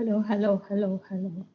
Halo, halo, halo, halo.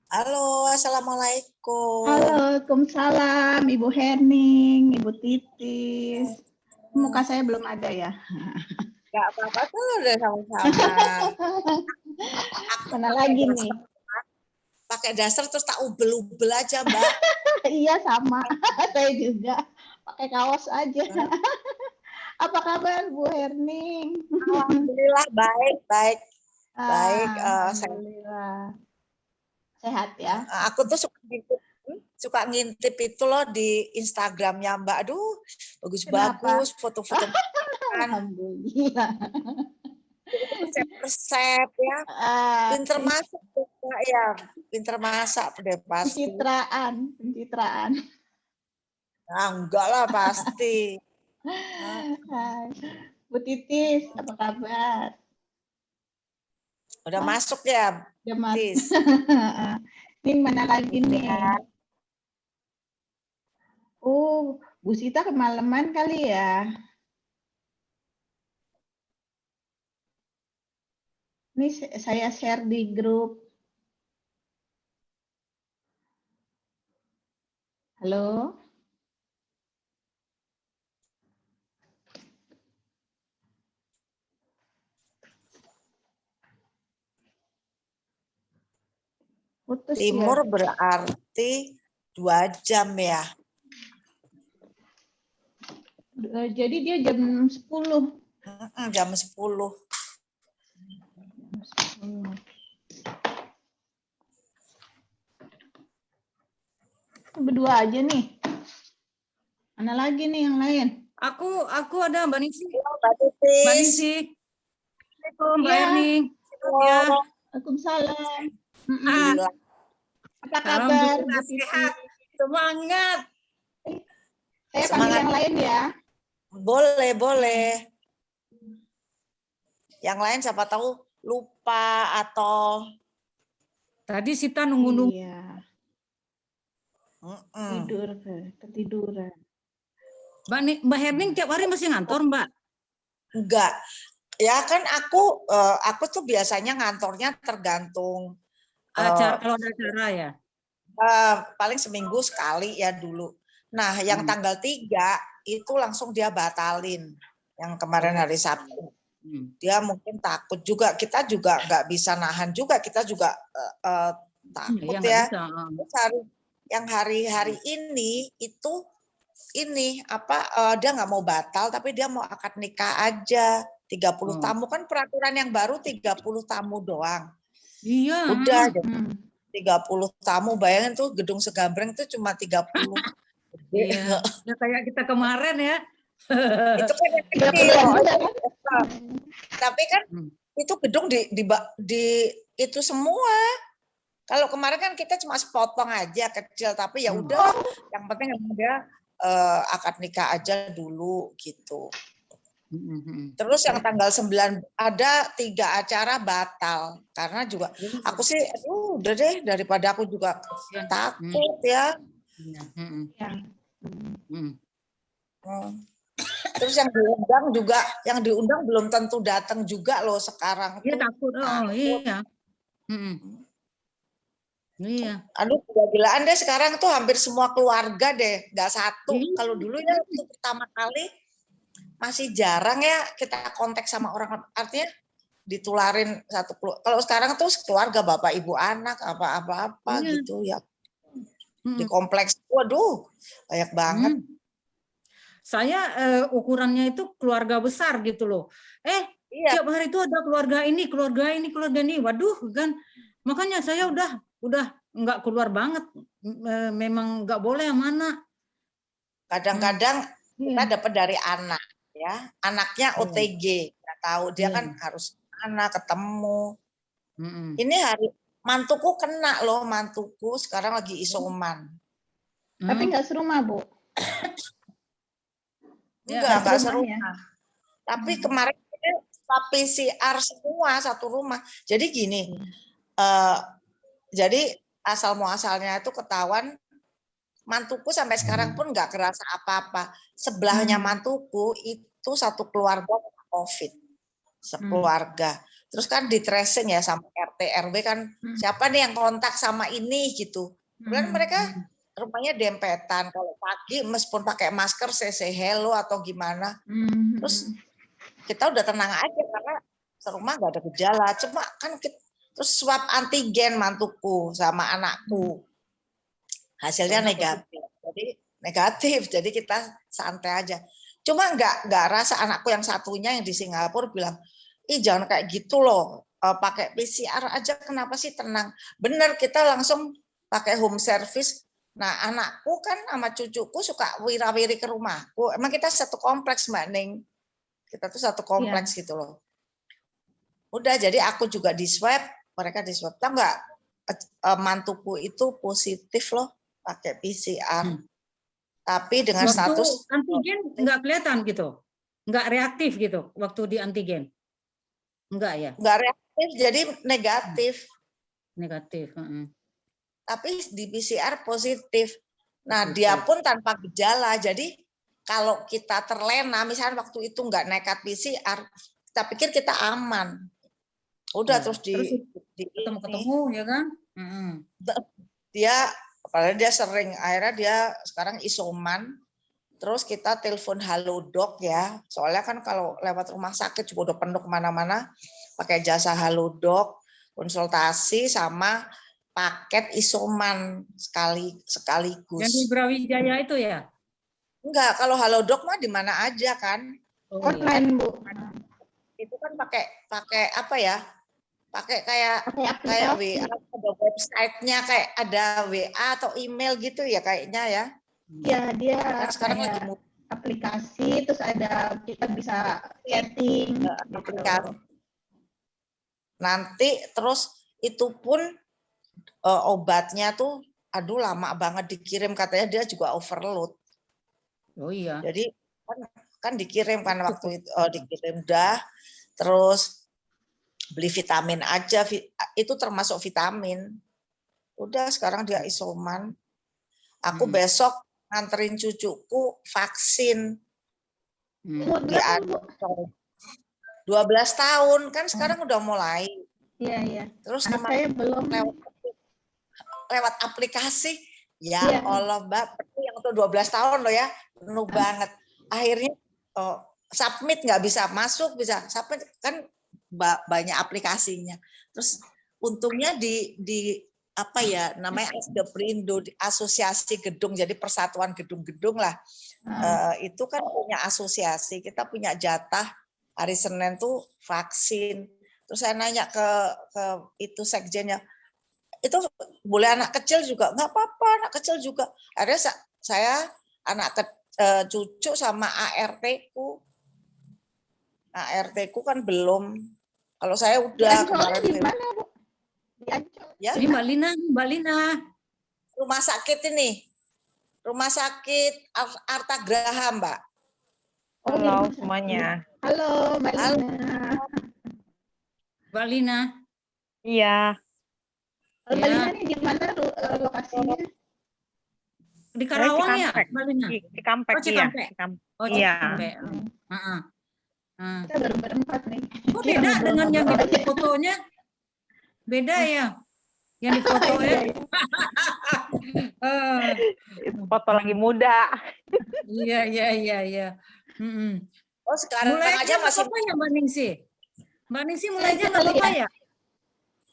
Halo, assalamualaikum. Waalaikumsalam, Ibu Herning, Ibu Titis. Muka saya belum ada ya. Gak apa-apa tuh, udah sama-sama. Mana lagi nih? Pakai daster terus tak ubel-ubel aja, Mbak. Iya sama, saya juga pakai kaos aja. Apa kabar Bu Herning? Alhamdulillah baik. Baik, Alhamdulillah. Sehat ya? Aku tuh suka ngintip itu loh di Instagramnya Mbak. Aduh, bagus-bagus foto-foto. Alhamdulillah. Resep-resep ya. Pinter masak Mbak ya. Pinter masak deh pasti. Pencitraan. Nah, enggak lah pasti. Bu Titis, apa kabar? Udah masuk ya, Udah masuk. Tis? Ini mana lagi nih? Bu Sita kemalaman kali ya. Ini saya share di grup. Halo? Putus Timur ya. berarti 2 jam ya. Jadi dia jam 10. Jam 10. Berdua aja nih. Mana lagi nih yang lain? Aku ada Mbak Nisi. Mbak Mbak Titis. Nisi. Assalamualaikum Mbak Iya. Erning. Ya. Waalaikumsalam. Alhamdulillah. Apa kabar? Alhamdulillah Bu Titi? sehat. Semangat. Saya panggil Semangat. yang lain ya. Boleh, boleh. Yang lain siapa tahu lupa atau Tadi Sita nunggu-nunggu. Iya. Tidur ketiduran. Mbak Herning tiap hari masih ngantor, Mbak? enggak. Ya kan aku tuh biasanya ngantornya tergantung Kalau ada acara ya. paling seminggu sekali ya dulu. Nah, yang tanggal 3 itu langsung dia batalin. Yang kemarin hari Sabtu. Dia mungkin takut juga. Kita juga nggak bisa nahan juga. Kita juga takut ya. Terus yang hari-hari ini itu dia nggak mau batal tapi dia mau akad nikah aja 30 tamu kan peraturan yang baru 30 tamu doang. Iya. Udah 30 tamu, bayangin tuh gedung Segambreng itu cuma 30. Iya. Ya, kayak kita kemarin ya. Itu kan yang kecil. Tapi kan itu gedung di itu semua. Kalau kemarin kan kita cuma sepotong aja kecil, tapi ya udah yang penting dia akad nikah aja dulu gitu. Terus yang tanggal 9 ada 3 acara batal karena juga aku sih udah deh daripada aku juga takut ya. Terus yang diundang belum tentu datang juga loh sekarang. Iya takut. Oh iya. Iya. Aduh gila-gilaan deh sekarang tuh hampir semua keluarga deh, nggak satu. Kalau dulu ya waktu pertama kali masih jarang ya kita kontak sama orang, artinya ditularin satu keluarga. Kalau sekarang tuh keluarga bapak ibu anak apa gitu ya. Di kompleks, waduh banyak banget. Saya ukurannya itu keluarga besar gitu loh. Tiap hari itu ada keluarga ini. Waduh kan. Makanya saya udah nggak keluar banget. Memang nggak boleh yang mana. Kadang-kadang kita dapat dari anak ya. Anaknya OTG, nggak tahu dia kan harus anak ketemu. Ini hari mantuku kena loh, mantuku sekarang lagi isoman. Tapi nggak serumah, Bu. Enggak serumah. Ya. Tapi kemarin PCR semua satu rumah. Jadi gini, jadi asal muasalnya itu ketahuan mantuku sampai sekarang pun nggak kerasa apa-apa. Sebelahnya mantuku itu satu keluarga COVID, sekeluarga. Terus kan di tracing ya sama RT RW kan siapa nih yang kontak sama ini gitu. Kemudian mereka rumahnya dempetan. Kalau pagi meskipun pakai masker say hello atau gimana. Terus kita udah tenang aja karena serumah nggak ada gejala. Cuma kan terus swab antigen mantuku sama anakku. Hasilnya negatif. Jadi kita santai aja. Cuma nggak rasa anakku yang satunya yang di Singapura bilang, ih jangan kayak gitu loh. Pakai PCR aja kenapa sih tenang. Bener kita langsung pakai home service. Nah anakku kan sama cucuku suka wira-wiri ke rumahku. Emang kita satu kompleks Mbak Ning. Kita tuh satu kompleks gitu loh. Udah jadi aku juga di swab, mereka di swab. Tahu nggak mantuku itu positif loh pakai PCR. Tapi dengan waktu status antigen nggak kelihatan gitu, nggak reaktif gitu waktu di antigen. Enggak ya? Nggak reaktif, jadi negatif. Negatif. Tapi di PCR positif. Nah, dia pun tanpa gejala. Jadi kalau kita terlena, misalnya waktu itu nggak nekat PCR, kita pikir kita aman. Udah terus ketemu ya kan? Dia apalagi dia sering, akhirnya dia sekarang isoman. Terus kita telepon Halodoc ya, soalnya kan kalau lewat rumah sakit juga udah penuh kemana-mana, pakai jasa Halodoc, konsultasi sama paket isoman sekaligus. Yang di Brawijaya itu ya? Enggak, kalau Halodoc mah di mana aja kan. Online, Bu. Itu kan pakai apa ya? Pakai kayak WA, ada websitenya, kayak ada WA atau email gitu ya kayaknya ya. Ya, dia kan sekarang lagi aplikasi, terus ada kita bisa chatting. Aplikasi. Nanti terus itu pun obatnya tuh, aduh lama banget dikirim, katanya dia juga overload. Oh iya. Jadi kan dikirim kan waktu itu, dikirim dah, terus beli vitamin aja, itu termasuk vitamin. Udah sekarang dia isoman. Aku besok nganterin cucuku vaksin. 12 tahun kan sekarang udah mulai. Iya, iya. Terus anak saya belum lewat aplikasi. Ya Allah, Mbak, yang tuh 12 tahun loh ya, penuh banget. Akhirnya submit nggak bisa, masuk bisa. Submit kan banyak aplikasinya. Terus untungnya di apa ya namanya Asdeprindo, asosiasi gedung, jadi persatuan gedung-gedung lah. Itu kan punya asosiasi, kita punya jatah hari Senin tuh vaksin. Terus saya nanya ke itu sekjennya, itu boleh anak kecil juga? Nggak apa-apa, anak kecil juga. Akhirnya saya cucu sama ART-ku. ART-ku kan belum. Kalau saya udah kemarin. Di mana, Bu? Ya, ini Mbak Lina. Rumah sakit ini. Rumah sakit Arta Graha, Mbak. Halo semuanya. Halo, Mbak Lina. Mbak Lina. Iya. Mbak Lina ini di mana lokasinya? Di Karawang ya, Mbak Lina? Di Cikampek. Oh, Cikampek. Oh, Cikampek. Kita baru berempat nih. Oh, beda dengan yang di fotonya? Beda ya? Yang di foto ya? Foto lagi muda. Iya. Oh, sekarang mulai aja masih apa ya, Mbak Ningsih? Mbak Ningsih mulai aja nggak apa-apa ya?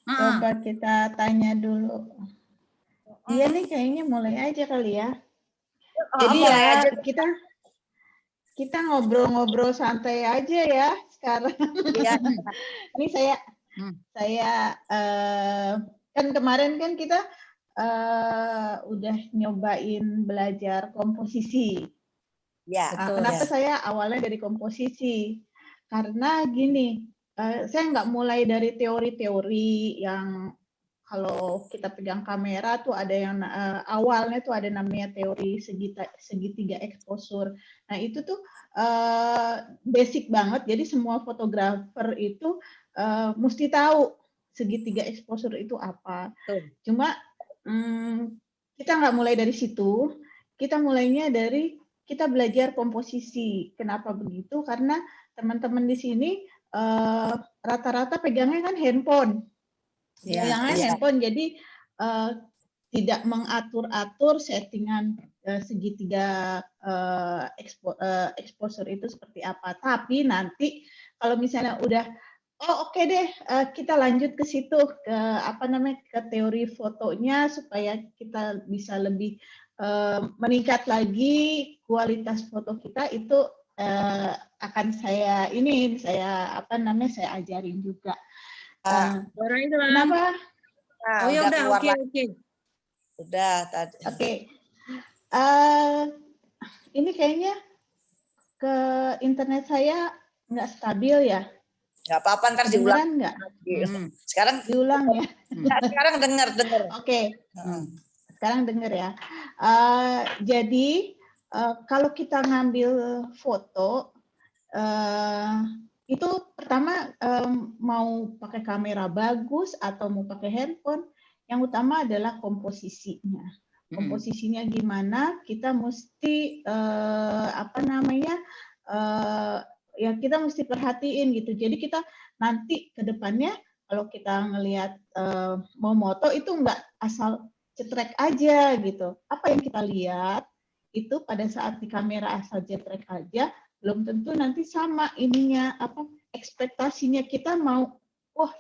Coba kita tanya dulu. Iya nih kayaknya mulai aja kali ya. Jadi ya kita ngobrol-ngobrol santai aja ya sekarang. Iya. Ini saya kan kemarin kan kita udah nyobain belajar komposisi. Ya. Kenapa saya awalnya dari komposisi? Karena gini, saya nggak mulai dari teori-teori yang kalau kita pegang kamera tuh ada yang awalnya tuh ada namanya teori segitiga exposure. Nah itu tuh basic banget. Jadi semua fotografer itu mesti tahu segitiga exposure itu apa. Cuma kita nggak mulai dari situ. Kita mulainya dari kita belajar komposisi. Kenapa begitu? Karena teman-teman di sini rata-rata pegangnya kan handphone. Handphone, jadi tidak mengatur-atur settingan segitiga exposure itu seperti apa. Tapi nanti kalau misalnya udah oke deh, kita lanjut ke situ ke teori fotonya supaya kita bisa lebih meningkat lagi kualitas foto kita itu akan saya ajarin juga. Kenapa? Oh ya udah, oke. Udah tadi. Oke. Ini kayaknya ke internet saya nggak stabil ya. Nggak apa-apa, ntar diulang. Nggak? Sekarang diulang ya. Sekarang dengar. Oke. Sekarang dengar ya. Jadi kalau kita ngambil foto itu pertama mau pakai kamera bagus atau mau pakai handphone, yang utama adalah komposisinya. komposisinya gimana, kita mesti ya kita mesti perhatiin gitu. Jadi kita nanti ke depannya kalau kita ngelihat mau moto itu nggak asal cetrek aja gitu. Apa yang kita lihat itu pada saat di kamera asal cetrek aja, belum tentu nanti sama ininya, ekspektasinya kita mau,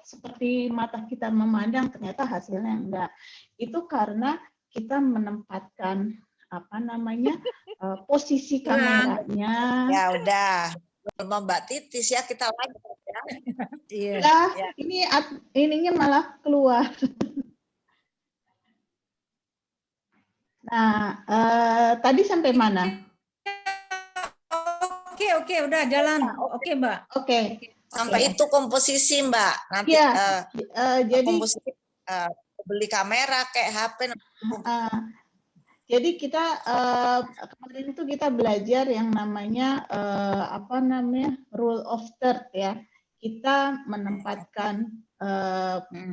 seperti mata kita memandang, ternyata hasilnya enggak. Itu karena kita menempatkan posisi kameranya. Ya udah, Mbak Titis ya, kita lanjut ya. Iya. Ya, ininya malah keluar. Nah, tadi sampai mana? Oke, udah jalan. Oke, Mbak. Oke. Sampai itu komposisi, Mbak. Nanti ya, jadi komposisi beli kamera kayak HP. Jadi kita kemarin itu kita belajar yang namanya rule of third ya. Kita menempatkan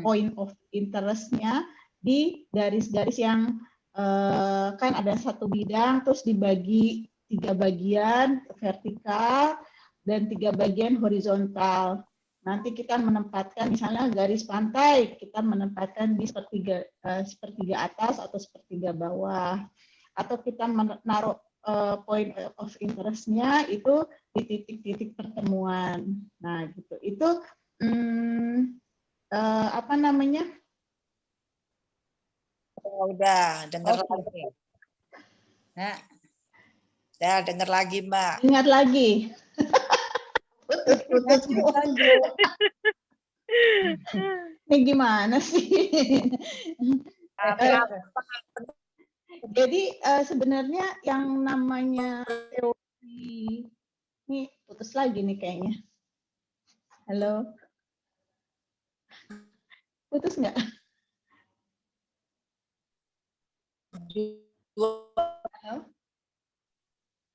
point of interest-nya di garis-garis yang kan ada satu bidang terus dibagi 3 bagian vertikal dan 3 bagian horizontal. Nanti kita menempatkan misalnya garis pantai, kita menempatkan di sepertiga atas atau sepertiga bawah. Atau kita menaruh point of interest-nya itu di titik-titik pertemuan. Nah, gitu. Itu Udah, dengar lagi. Nah. Ya, dengar lagi, Mbak. Ingat lagi. Putus. Ini gimana sih? Jadi sebenarnya yang namanya teori ini putus lagi nih kayaknya. Halo, putus nggak?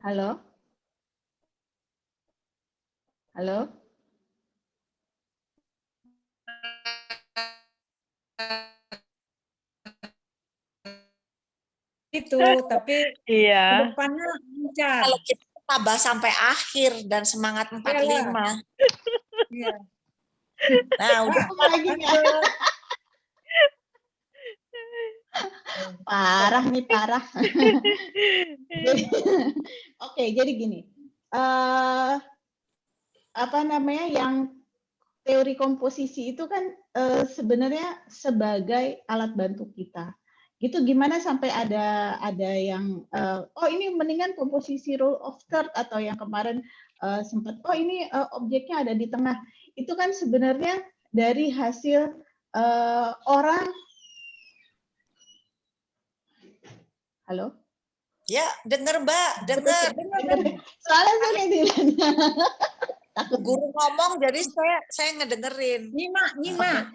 Halo, halo. Itu, tapi Iya. depannya lancar. Kalau kita tambah sampai akhir dan semangat 45. Iya. Nah, udah lagi nggak? Parah nih, parah. Oke, jadi gini. Yang teori komposisi itu kan sebenarnya sebagai alat bantu kita. Gitu gimana sampai ada yang ini mendingan komposisi rule of third, atau yang kemarin sempat ini objeknya ada di tengah. Itu kan sebenarnya dari hasil orang. Halo? Ya, dengar, Mbak, dengar. Soalnya saya tidak. Guru ngomong, jadi saya ngedengerin. Nyimak.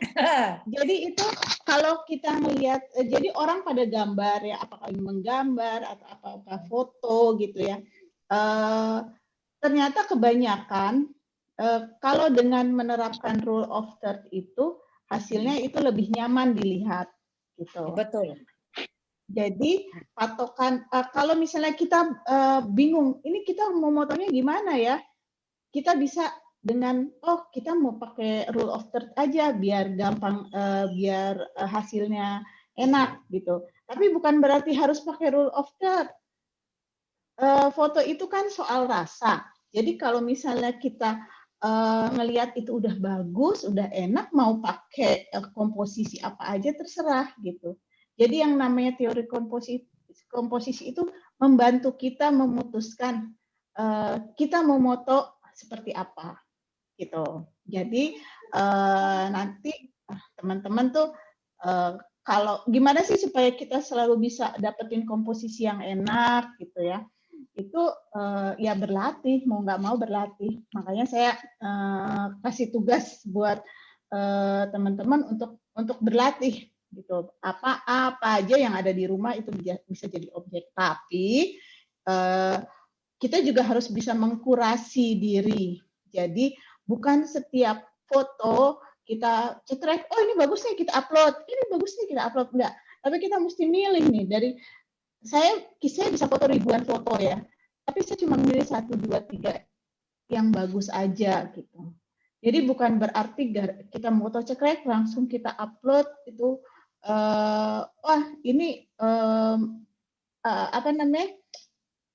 Jadi itu kalau kita melihat, jadi orang pada gambar ya, apakah menggambar atau apakah foto gitu ya. Ternyata kebanyakan kalau dengan menerapkan rule of third itu hasilnya itu lebih nyaman dilihat gitu. Betul. Jadi patokan kalau misalnya kita bingung, ini kita mau motonya gimana ya? Kita bisa dengan kita mau pakai rule of third aja biar gampang, biar hasilnya enak gitu. Tapi bukan berarti harus pakai rule of third. Foto itu kan soal rasa. Jadi kalau misalnya kita ngelihat itu udah bagus, udah enak, mau pakai komposisi apa aja terserah gitu. Jadi yang namanya teori komposisi itu membantu kita memutuskan kita mau moto seperti apa gitu. Jadi nanti teman-teman tuh kalau gimana sih supaya kita selalu bisa dapetin komposisi yang enak gitu ya. Itu ya berlatih, mau nggak mau berlatih. Makanya saya kasih tugas buat teman-teman untuk berlatih gitu. Apa aja yang ada di rumah itu bisa jadi objek. Tapi kita juga harus bisa mengkurasi diri. Jadi bukan setiap foto kita cetrek, ini bagus nih kita upload, ini bagus nih kita upload, enggak. Tapi kita mesti milih nih dari saya bisa foto ribuan foto ya, tapi saya cuma milih 1, 2, 3 yang bagus aja gitu. Jadi bukan berarti kita foto cekrek langsung kita upload itu, wah ini apa namanya,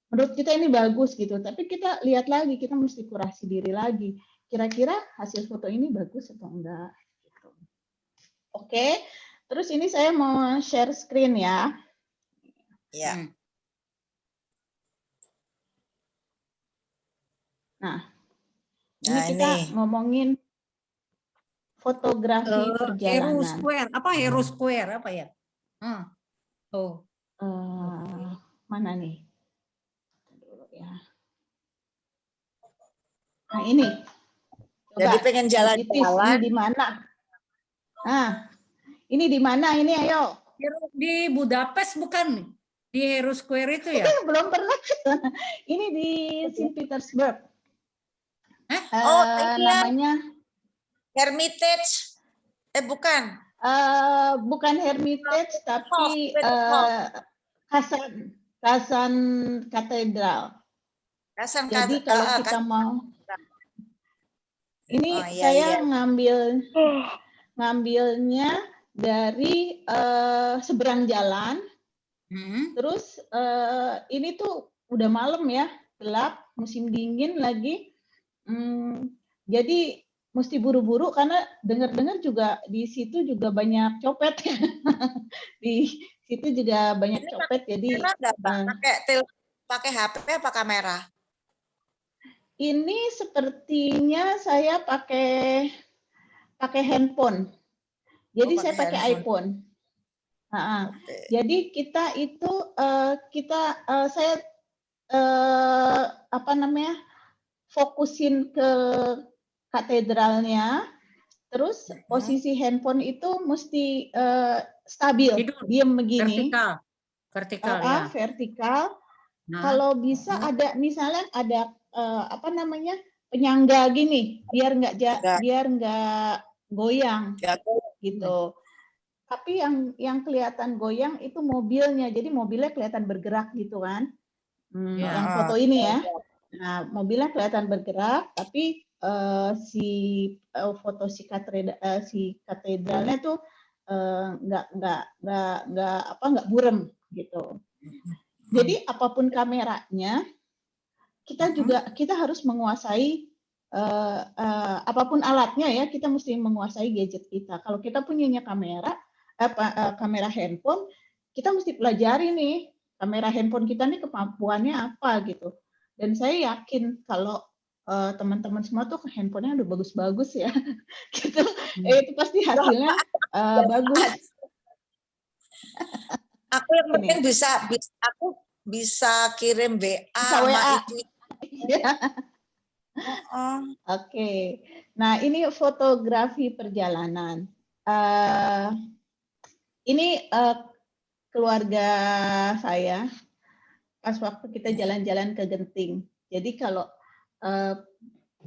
menurut kita ini bagus gitu, tapi kita lihat lagi, kita mesti kurasi diri lagi, kira-kira hasil foto ini bagus atau enggak gitu. Oke, terus ini saya mau share screen ya. Ya. Nah, ini kita ngomongin fotografi perjalanan. Hero Square, apa Hero Square apa ya? Oh. Mana nih? Dulu ya. Nah ini. Coba. Jadi pengen jalan-jalan. Ini di mana? Nah, ini di mana ini? Ayo. Di Budapest bukan? Di Hero Square itu ya? Belum pernah. Ini di Saint Petersburg. Namanya Hermitage. Bukan. Bukan Hermitage, tapi Kazan Katedral. Jadi kalau kita mau, ini saya ngambilnya dari seberang jalan. Terus ini tuh udah malam ya, gelap, musim dingin lagi. Jadi mesti buru-buru karena dengar-dengar juga di situ juga banyak copet ya. Di situ juga banyak copet. Jadi pakai HP apa kamera? Ini sepertinya saya pakai handphone. Jadi saya pakai iPhone. Jadi kita itu saya apa namanya, fokusin ke katedralnya, terus posisi handphone itu mesti stabil, diam begini. Vertikal ya. Vertikal. Kalau bisa ada misalnya ada apa namanya, penyangga gini, biar nggak goyang gitu. Tapi yang kelihatan goyang itu mobilnya, jadi mobilnya kelihatan bergerak gitu kan. Yang foto ini ya. Nah, mobilnya kelihatan bergerak, tapi foto si katedralnya tuh nggak burem gitu. Jadi apapun kameranya, kita harus menguasai apapun alatnya ya, kita mesti menguasai gadget kita. Kalau kita punyanya kamera handphone, kita mesti pelajari nih kamera handphone kita nih kemampuannya apa gitu. Dan saya yakin kalau teman-teman semua tuh handphonenya udah bagus-bagus ya, gitu. Itu pasti hasilnya bagus. Aku yang penting aku bisa kirim WA sama itu. Oke. Nah, ini fotografi perjalanan. Ini keluarga saya pas waktu kita jalan-jalan ke Genting. Jadi kalau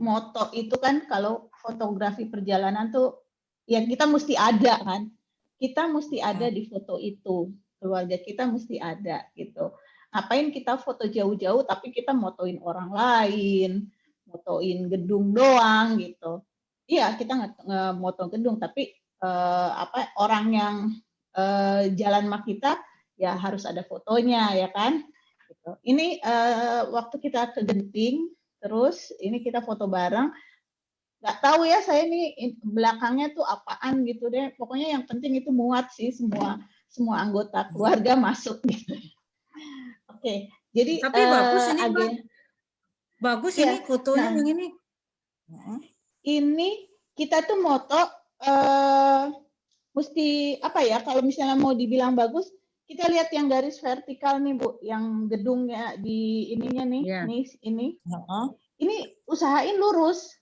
moto itu kan, kalau fotografi perjalanan tuh ya kita mesti ada kan. Kita mesti ada di foto itu. Keluarga kita mesti ada gitu. Ngapain kita foto jauh-jauh tapi kita motoin orang lain, motoin gedung doang gitu. Iya, kita nge-moto gedung, tapi orang yang jalan sama kita ya harus ada fotonya ya kan. Gitu. Ini waktu kita ke Genting, terus ini kita foto bareng. Nggak tahu ya saya ini belakangnya tuh apaan gitu deh. Pokoknya yang penting itu muat sih, semua anggota keluarga masuk gitu. Oke, jadi tapi bagus ini bagus ya, ini fotonya yang ini. Ini kita tuh moto mesti apa ya, kalau misalnya mau dibilang bagus, kita lihat yang garis vertikal nih Bu, yang gedungnya di ininya nih, nih ini. Ini usahain lurus.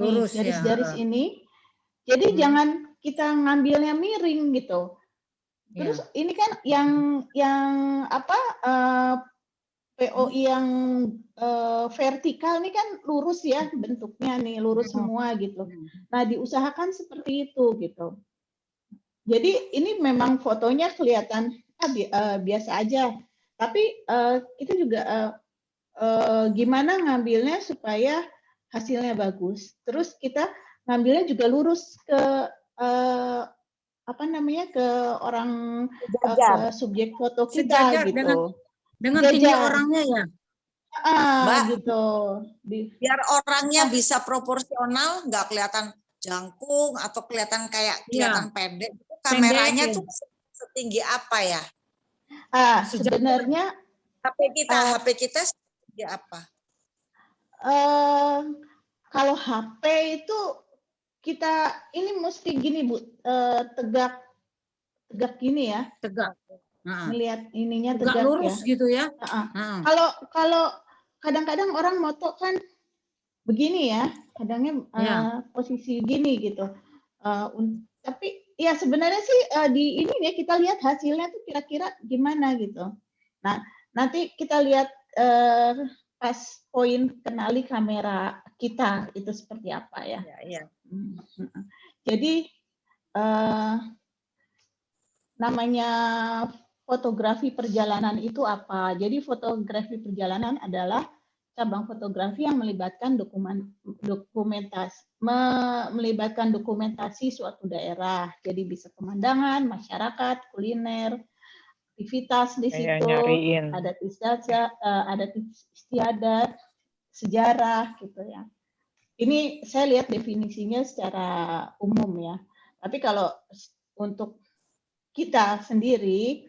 Nih, garis-garis ini. Jadi jangan kita ngambilnya miring gitu. Terus ini kan yang apa POI yang vertikal nih kan lurus ya bentuknya nih, lurus semua gitu. Nah, diusahakan seperti itu gitu. Jadi ini memang fotonya kelihatan biasa aja. Tapi kita juga gimana ngambilnya supaya hasilnya bagus. Terus kita ngambilnya juga lurus ke ke orang ke subjek foto kita Sejajar gitu. dengan tinggi orangnya ya. Mbak, Gitu. Biar orangnya bisa proporsional, nggak kelihatan jangkung atau kelihatan pendek. Kameranya Pendek, tuh setinggi apa ya? Sebenarnya HP kita setinggi apa? Kalau HP itu kita ini mesti gini Bu, tegak gini ya. Tegak. Melihat ininya tegak lurus ya. gitu ya. Kalau kadang-kadang orang moto kan begini ya, kadangnya posisi gini gitu. Tapi ya sebenarnya sih di ini ya kita lihat hasilnya tuh kira-kira gimana gitu. Nah, nanti kita lihat pas poin kenali kamera kita itu seperti apa ya. Jadi namanya fotografi perjalanan itu apa? Jadi fotografi perjalanan adalah cabang fotografi yang melibatkan dokumentasi suatu daerah. Jadi bisa pemandangan, masyarakat, kuliner, aktivitas di situ, adat istiadat, sejarah gitu ya. Ini saya lihat definisinya secara umum ya. Tapi kalau untuk kita sendiri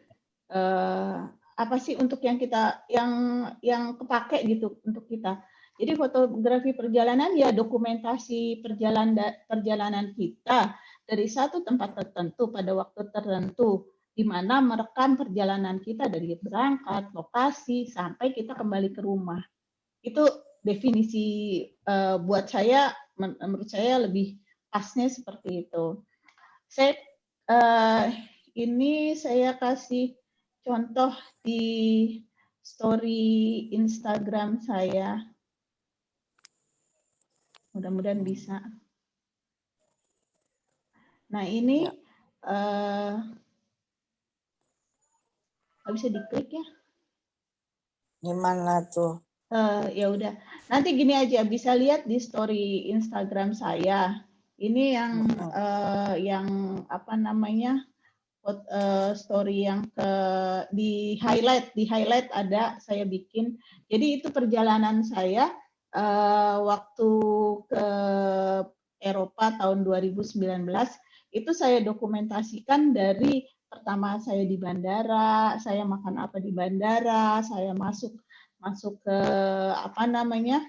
apa sih untuk yang kita yang kepake gitu untuk kita. Jadi fotografi perjalanan ya dokumentasi perjalanan kita dari satu tempat tertentu pada waktu tertentu, di mana merekam perjalanan kita dari berangkat, lokasi sampai kita kembali ke rumah. Itu definisi buat saya, menurut saya lebih pasnya seperti itu. Ini saya kasih contoh di story Instagram saya. Mudah-mudahan bisa. Nah ini nggak bisa diklik ya? Gimana tuh? Ya udah. Nanti gini aja, bisa lihat di story Instagram saya. Ini yang apa namanya? Story yang di highlight ada saya bikin. Jadi itu perjalanan saya waktu ke Eropa tahun 2019 itu saya dokumentasikan dari pertama saya di bandara, saya makan apa di bandara, saya masuk ke apa namanya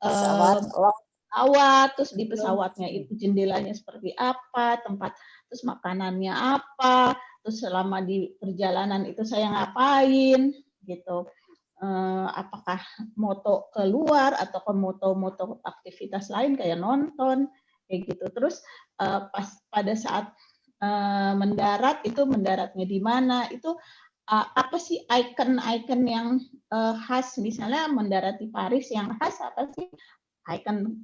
pesawat, terus di pesawatnya itu jendelanya seperti apa, tempat terus makanannya apa, terus selama di perjalanan itu saya ngapain gitu. Apakah moto keluar atau ke moto aktivitas lain kayak nonton kayak gitu. Terus pas pada saat mendarat itu mendaratnya di mana, itu apa sih icon yang khas, misalnya mendarat di Paris yang khas apa sih, icon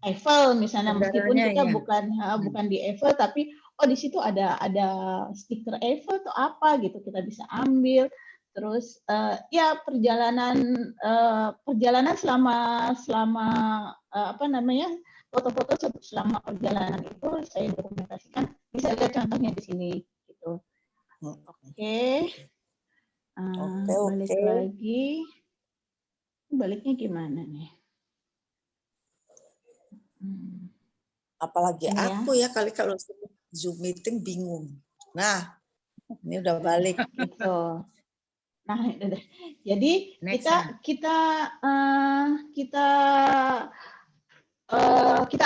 Eiffel misalnya, meskipun kita bukan di Eiffel tapi di situ ada stiker Eiffel atau apa gitu, kita bisa ambil. Terus ya perjalanan selama apa namanya foto-foto selama perjalanan itu saya dokumentasikan, bisa lihat contohnya di sini gitu. Oke. Balik lagi. Baliknya gimana nih? Apalagi aku ya kali kalau Zoom meeting bingung. Nah, ini udah balik. Gitu. Nah, jadi kita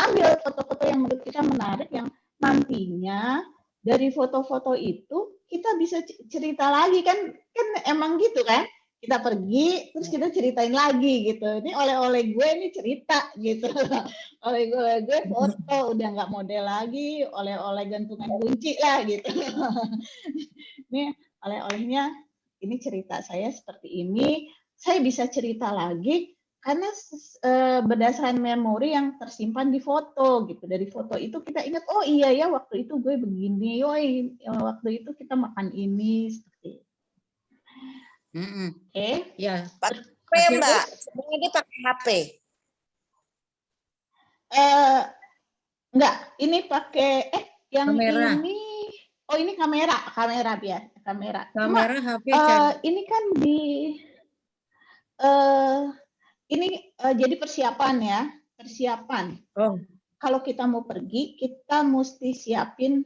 ambil foto-foto yang menurut kita menarik, yang nantinya dari foto-foto itu kita bisa cerita lagi kan emang gitu kan, kita pergi terus kita ceritain lagi gitu, ini oleh-oleh gue ini cerita gitu. oleh gue foto, udah nggak model lagi, oleh-oleh gantungan kunci lah gitu. Ini oleh-olehnya, ini cerita saya seperti ini, saya bisa cerita lagi karena berdasarkan memori yang tersimpan di foto gitu. Dari foto itu kita ingat, oh iya ya waktu itu gue begini, waktu itu kita makan ini seperti itu. Oke. Ya. HP Mbak, sebenarnya dia pakai HP. Enggak, ini pakai yang Kamera. ini kamera biasa, kamera. Cuma Kamera HP charger. ini kan ini jadi persiapan. Oh, Kalau kita mau pergi, kita mesti siapin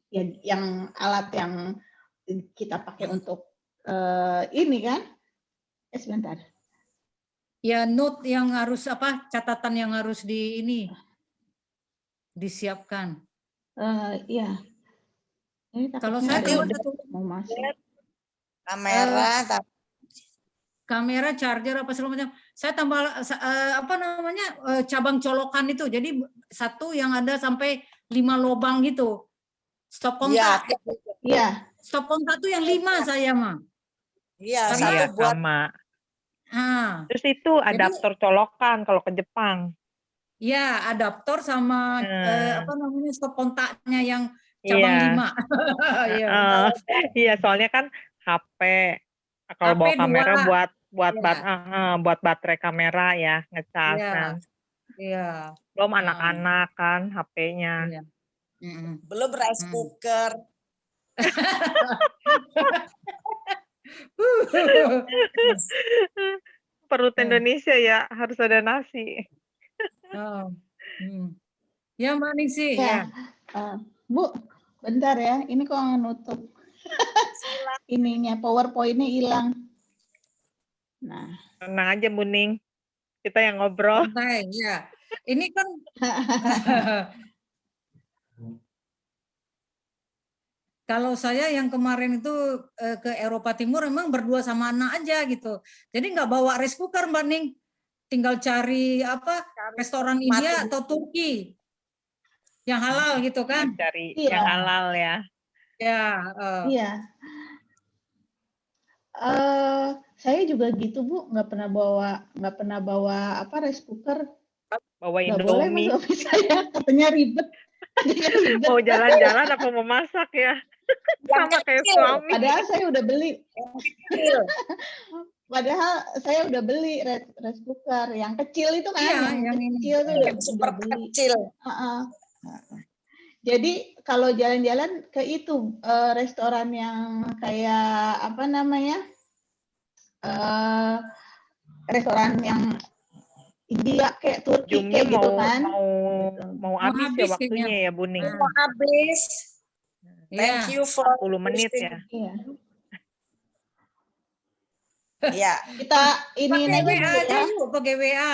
ya yang alat yang kita pakai untuk ini kan. Sebentar. ya note yang harus catatan yang harus disiapkan. Iya. Ini Kalau takutnya saya ada cuma yang satu mau masuk. Kamera, kamera, charger apa segala macam. Saya tambah cabang colokan itu. Jadi satu yang ada sampai 5 lubang gitu. Stop kontak. Iya. Stop kontak tuh yang 5 saya mah. Iya, Karena satu buat sama. Terus itu adaptor colokan kalau ke Jepang. Ya, adaptor sama stop kontaknya yang cabang 5. Iya, soalnya kan HP kalau HP bawa kamera 2. buat baterai kamera ya, ngecas kan. Iya. Belum anak-anak kan HP-nya. Iya. Belum rice cooker. Perut Indonesia ya, harus ada nasi. Ya, Mbak Ningsih. Ya. Bu, bentar ya. Ini kok nutup. Ininya PowerPoint-nya hilang. Nah. Tenang aja, Bu Ning. Kita yang ngobrol. Santai, ya. Ini kan kalau saya yang kemarin itu ke Eropa Timur memang berdua sama anak aja gitu. Jadi nggak bawa rice cooker, Mbak Ning. Tinggal cari restoran India atau Turki yang halal gitu kan? Cari yang halal ya. Ya. Iya. Saya juga gitu, Bu, nggak pernah bawa rice cooker. Bawa Nggak boleh Indomie. Mas, saya katanya ribet. Mau jalan-jalan apa mau masak ya? Sama kayak suami. Padahal saya udah beli. Padahal saya udah beli rice cooker yang kecil itu kan, yang kecil itu udah beli. Kecil. Jadi kalau jalan-jalan ke itu restoran yang kayak restoran yang India kayak Turki kayak gitu kan. Mau habis ya waktunya ya, Bu Ning. Mau habis. Thank you for 10 menit ya. Iya. Iya. Kita ini aja dulu ya. Pakai WA.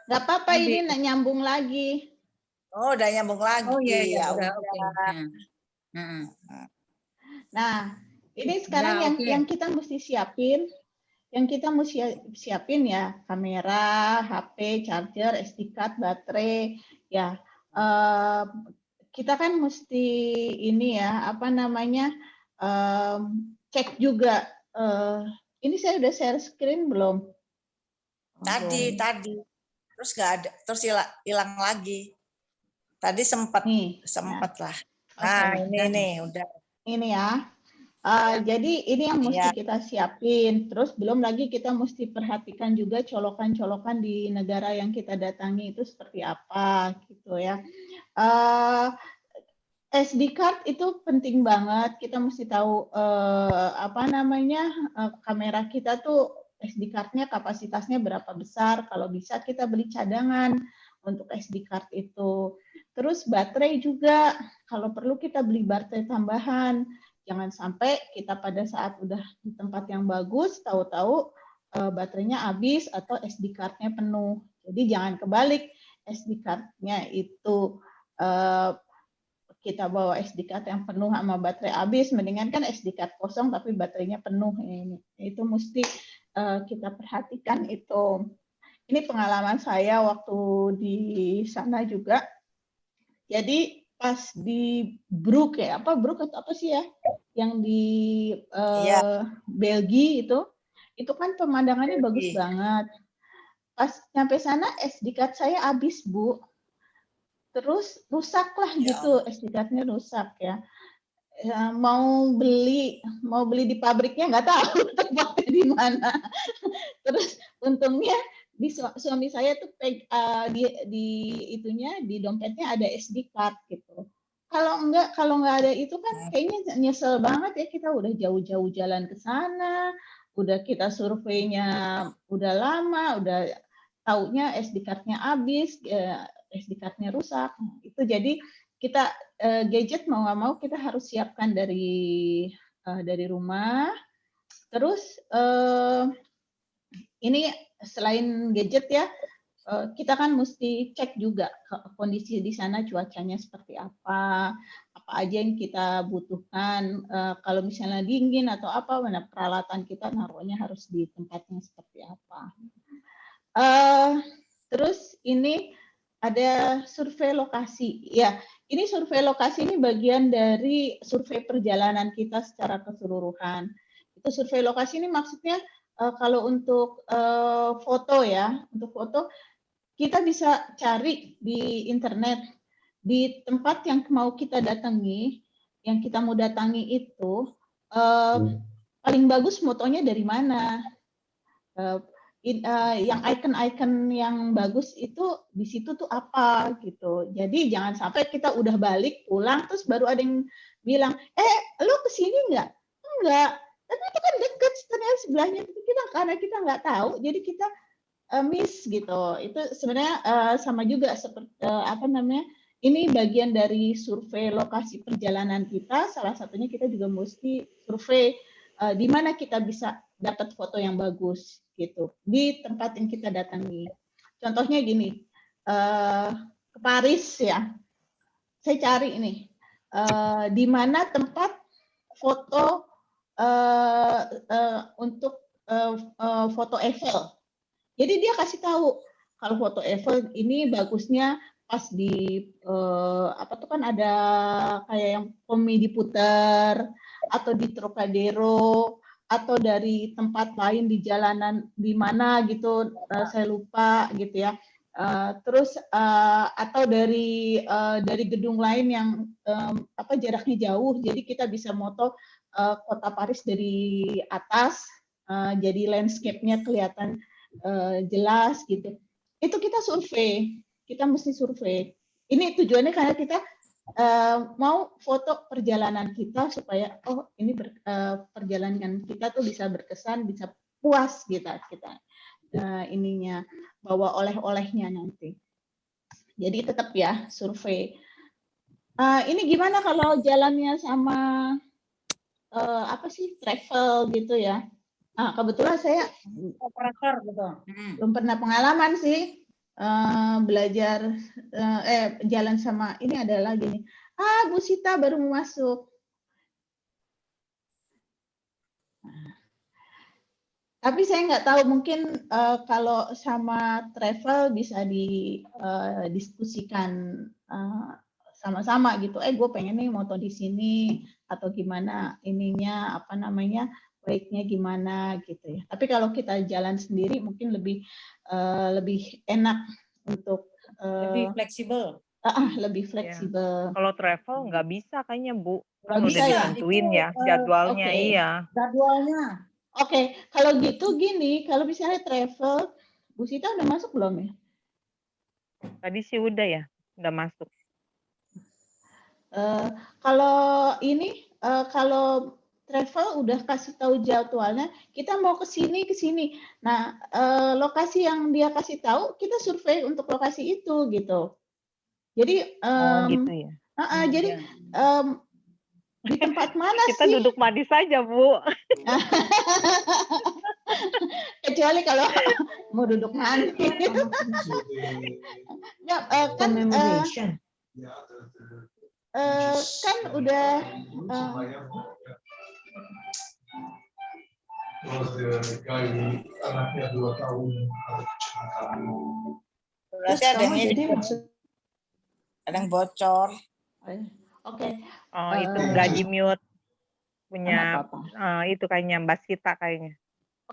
Nggak apa-apa, ini nyambung lagi. Oh, udah nyambung lagi. Oh iya, ya udah. Nah, ini sekarang yang kita mesti siapin. Yang kita mesti siapin ya kamera, HP, charger, SD card, baterai. Ya, kita kan mesti ini ya cek juga. Ini saya udah share screen belum? Tadi. Terus nggak ada, terus hilang lagi. Tadi sempat lah. Nah, ini udah. Ini ya. Jadi ini yang mesti kita siapin. Terus belum lagi kita mesti perhatikan juga colokan-colokan di negara yang kita datangi itu seperti apa gitu ya. SD card itu penting banget. Kita mesti tahu kamera kita tuh SD card-nya kapasitasnya berapa besar. Kalau bisa kita beli cadangan untuk SD card itu. Terus baterai juga. Kalau perlu kita beli baterai tambahan. Jangan sampai kita pada saat udah di tempat yang bagus, tahu-tahu baterainya habis atau SD card-nya penuh. Jadi jangan kebalik, SD card-nya itu kita bawa SD card yang penuh sama baterai habis, mendingan kan SD card kosong tapi baterainya penuh. Itu mesti kita perhatikan itu. Ini pengalaman saya waktu di sana juga. Jadi pas di Broek atau apa sih ya, yang di Belgia Itu kan pemandangannya bagus Oke. banget. Pas nyampe sana SD card saya habis, Bu. Terus rusaklah Ya gitu, SD card-nya rusak ya. Mau beli di pabriknya nggak tahu tempatnya di mana. Terus untungnya suami saya tuh di itunya di dompetnya ada SD card gitu. Kalau nggak ada itu kan kayaknya nyesel banget ya, kita udah jauh-jauh jalan ke sana, udah kita surveinya udah lama, udah taunya SD card-nya habis, SD card-nya rusak. Itu jadi kita gadget mau nggak mau kita harus siapkan dari rumah. Terus ini selain gadget ya, kita kan mesti cek juga kondisi di sana cuacanya seperti apa aja yang kita butuhkan. Kalau misalnya dingin atau apa, mana peralatan kita naruhnya harus di tempatnya seperti apa. Terus ini ada survei lokasi. Ya, ini survei lokasi ini bagian dari survei perjalanan kita secara keseluruhan. Itu survei lokasi ini maksudnya kalau untuk foto ya, untuk foto kita bisa cari di internet di tempat yang mau kita datangi, yang kita mau datangi itu paling bagus fotonya dari mana. Yang icon-icon yang bagus itu di situ tuh apa gitu. Jadi jangan sampai kita udah balik pulang terus baru ada yang bilang, lu kesini nggak? Enggak. Tapi itu kan deket ternyata sebelahnya. Karena kita nggak tahu, jadi kita miss gitu. Itu sebenarnya sama juga seperti apa namanya? Ini bagian dari survei lokasi perjalanan kita. Salah satunya kita juga mesti survei di mana kita bisa dapat foto yang bagus gitu di tempat yang kita datangi. Contohnya gini, ke Paris ya, saya cari ini di mana tempat foto untuk foto Eiffel. Jadi dia kasih tahu kalau foto Eiffel ini bagusnya pas di apa tuh kan ada kayak yang Komi diputer atau di Trocadero atau dari tempat lain di jalanan di mana gitu, saya lupa gitu ya. Terus atau dari gedung lain yang apa jaraknya jauh, jadi kita bisa moto kota Paris dari atas, jadi landscape-nya kelihatan jelas gitu. Itu kita survei, kita mesti survei. Ini tujuannya karena kita mau foto perjalanan kita supaya ini perjalanan kita tuh bisa berkesan, bisa puas kita ininya bawa oleh-olehnya nanti. Jadi tetap ya survei. Ini gimana kalau jalannya sama apa sih travel gitu ya? Kebetulan saya Operator gitu. belum pernah pengalaman sih belajar jalan sama ini adalah gini. Bu Sita baru mau masuk. Tapi saya nggak tahu mungkin kalau sama travel bisa didiskusikan sama-sama gitu. Gue pengen nih moto di sini atau gimana ininya apa namanya baiknya gimana gitu ya. Tapi kalau kita jalan sendiri mungkin lebih enak untuk Lebih fleksibel. Lebih fleksibel. Kalau travel nggak bisa kayaknya Bu. Nggak Kan bisa udah ya? ditentuin ya jadwalnya. Oke. Iya. Jadwalnya. Oke, kalau gitu gini, kalau misalnya travel, Bu Sita udah masuk belum ya? Tadi sih udah ya, udah masuk. Kalau ini, kalau travel udah kasih tahu jadwalnya, kita mau ke sini. Nah, lokasi yang dia kasih tahu, kita survei untuk lokasi itu gitu. Jadi, Gitu ya. jadi di tempat mana Kita sih? duduk manis saja Bu. Kecuali kalau mau duduk manis. Ya, kan udah anaknya 2 tahun. Berarti ada yang bocor. Oke. Oh, itu nggak di mute punya itu kayaknya Mbak Sita kayaknya.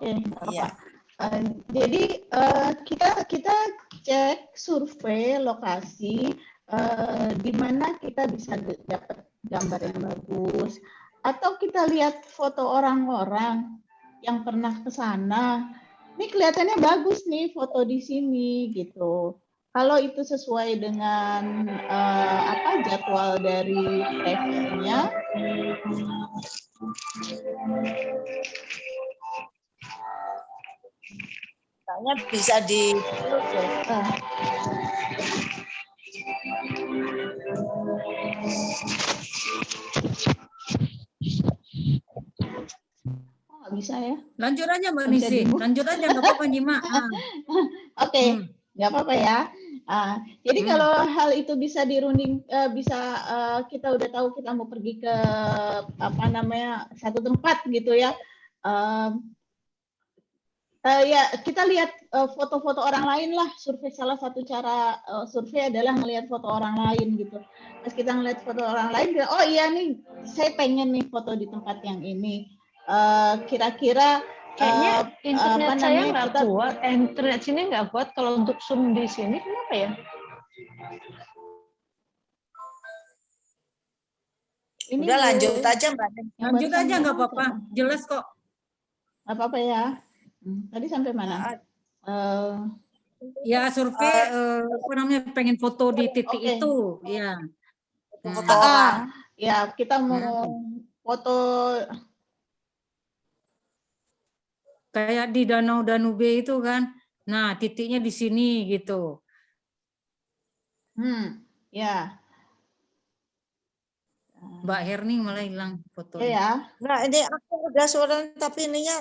Oke, nggak apa-apa. Iya. Jadi kita cek survei lokasi di mana kita bisa dapat gambar yang bagus, atau kita lihat foto orang-orang yang pernah ke sana. Ini kelihatannya bagus nih foto di sini gitu. Kalau itu sesuai dengan jadwal dari travelnya, Kayaknya bisa di nggak bisa ya? Lanjut aja Mbak Nggak bisa Nisi, di-mute. lanjut aja nggak apa-apa Jima. Oke, nggak apa-apa ya. Jadi kalau hal itu bisa dirunding, kita udah tahu kita mau pergi ke satu tempat gitu ya. Ya kita lihat foto-foto orang lain lah. Survei, salah satu cara survei adalah ngelihat foto orang lain gitu. Pas kita ngelihat foto orang lain, oh iya nih saya pengen nih foto di tempat yang ini. Kira-kira kayaknya internet saya nggak kuat, internet sini nggak kuat kalau untuk Zoom di sini, kenapa ya? Ini udah lanjut aja Mbak. Lanjut aja nggak apa-apa, jelas kok. Nggak apa-apa ya. Tadi sampai mana? Ya survei apa namanya pengen foto di titik itu, ya. Foto orang. Ya kita mau foto kayak di Danau Danube itu kan. Nah titiknya di sini gitu. Ya. Mbak Herning malah hilang fotonya. Ya. Nah ini aku udah suara tapi ininya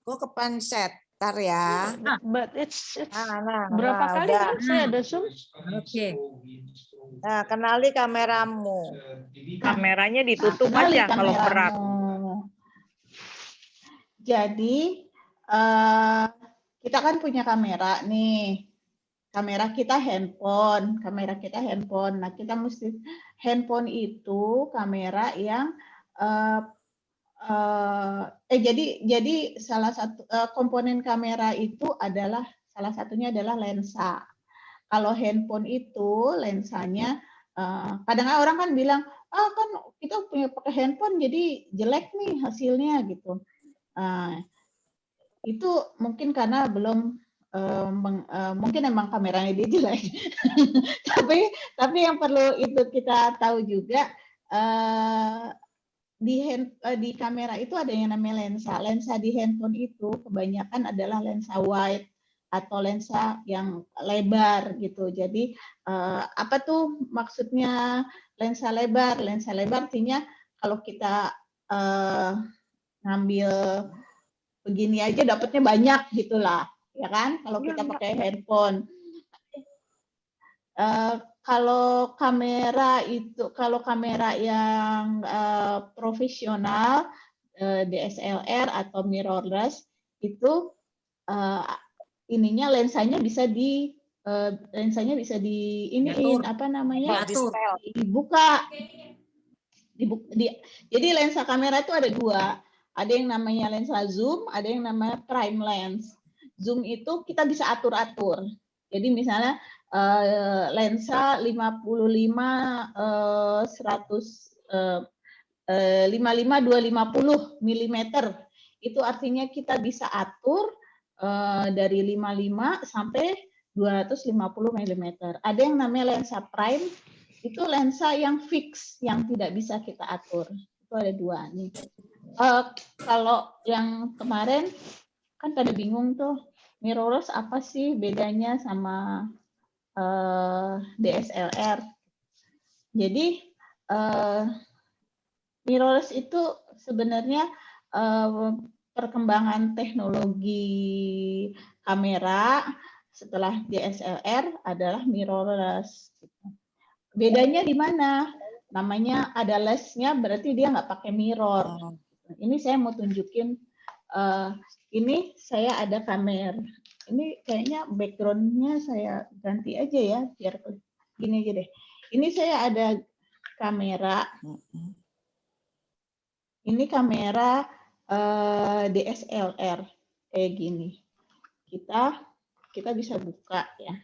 gue kepenset. Ntar ya. But it's nah, berapa kali udah. kan saya ada Zoom? Oke. Nah, kenali kameramu. Kameranya ditutup aja kalau berat. Jadi kita kan punya kamera nih. Kamera kita handphone. Nah, kita mesti handphone itu kamera yang jadi salah satu komponen kamera itu adalah salah satunya adalah lensa. Kalau handphone itu lensanya kadang orang kan bilang, kan kita punya pakai handphone jadi jelek nih hasilnya gitu. Itu mungkin karena belum mungkin emang kameranya dia jelek. tapi yang perlu itu kita tahu juga di kamera itu ada yang namanya lensa. Lensa di handphone itu kebanyakan adalah lensa wide atau lensa yang lebar gitu. Jadi apa tuh maksudnya lensa lebar? Lensa lebar artinya kalau kita ngambil begini aja dapatnya banyak gitulah, ya kan? Kalau kita pakai handphone. Kalau kamera yang profesional, DSLR atau mirrorless itu ininya lensanya bisa dibuka. Jadi lensa kamera itu ada dua. Ada yang namanya lensa zoom, ada yang namanya prime lens. Zoom itu kita bisa atur-atur. Jadi misalnya lensa 55 250 mm. Itu artinya kita bisa atur dari 55 sampai 250 mm. Ada yang namanya lensa prime, itu lensa yang fix, yang tidak bisa kita atur. Itu ada dua nih. Kalau yang kemarin kan pada bingung tuh, mirrorless apa sih bedanya sama DSLR? Jadi mirrorless itu sebenarnya perkembangan teknologi kamera setelah DSLR adalah mirrorless. Bedanya di mana? Namanya ada lensnya, berarti dia nggak pakai mirror. Ini saya mau tunjukin. Ini saya ada kamera. Ini kayaknya background-nya saya ganti aja ya, biar gini aja deh. Ini saya ada kamera. Ini kamera DSLR. kayak gini. Kita bisa buka ya.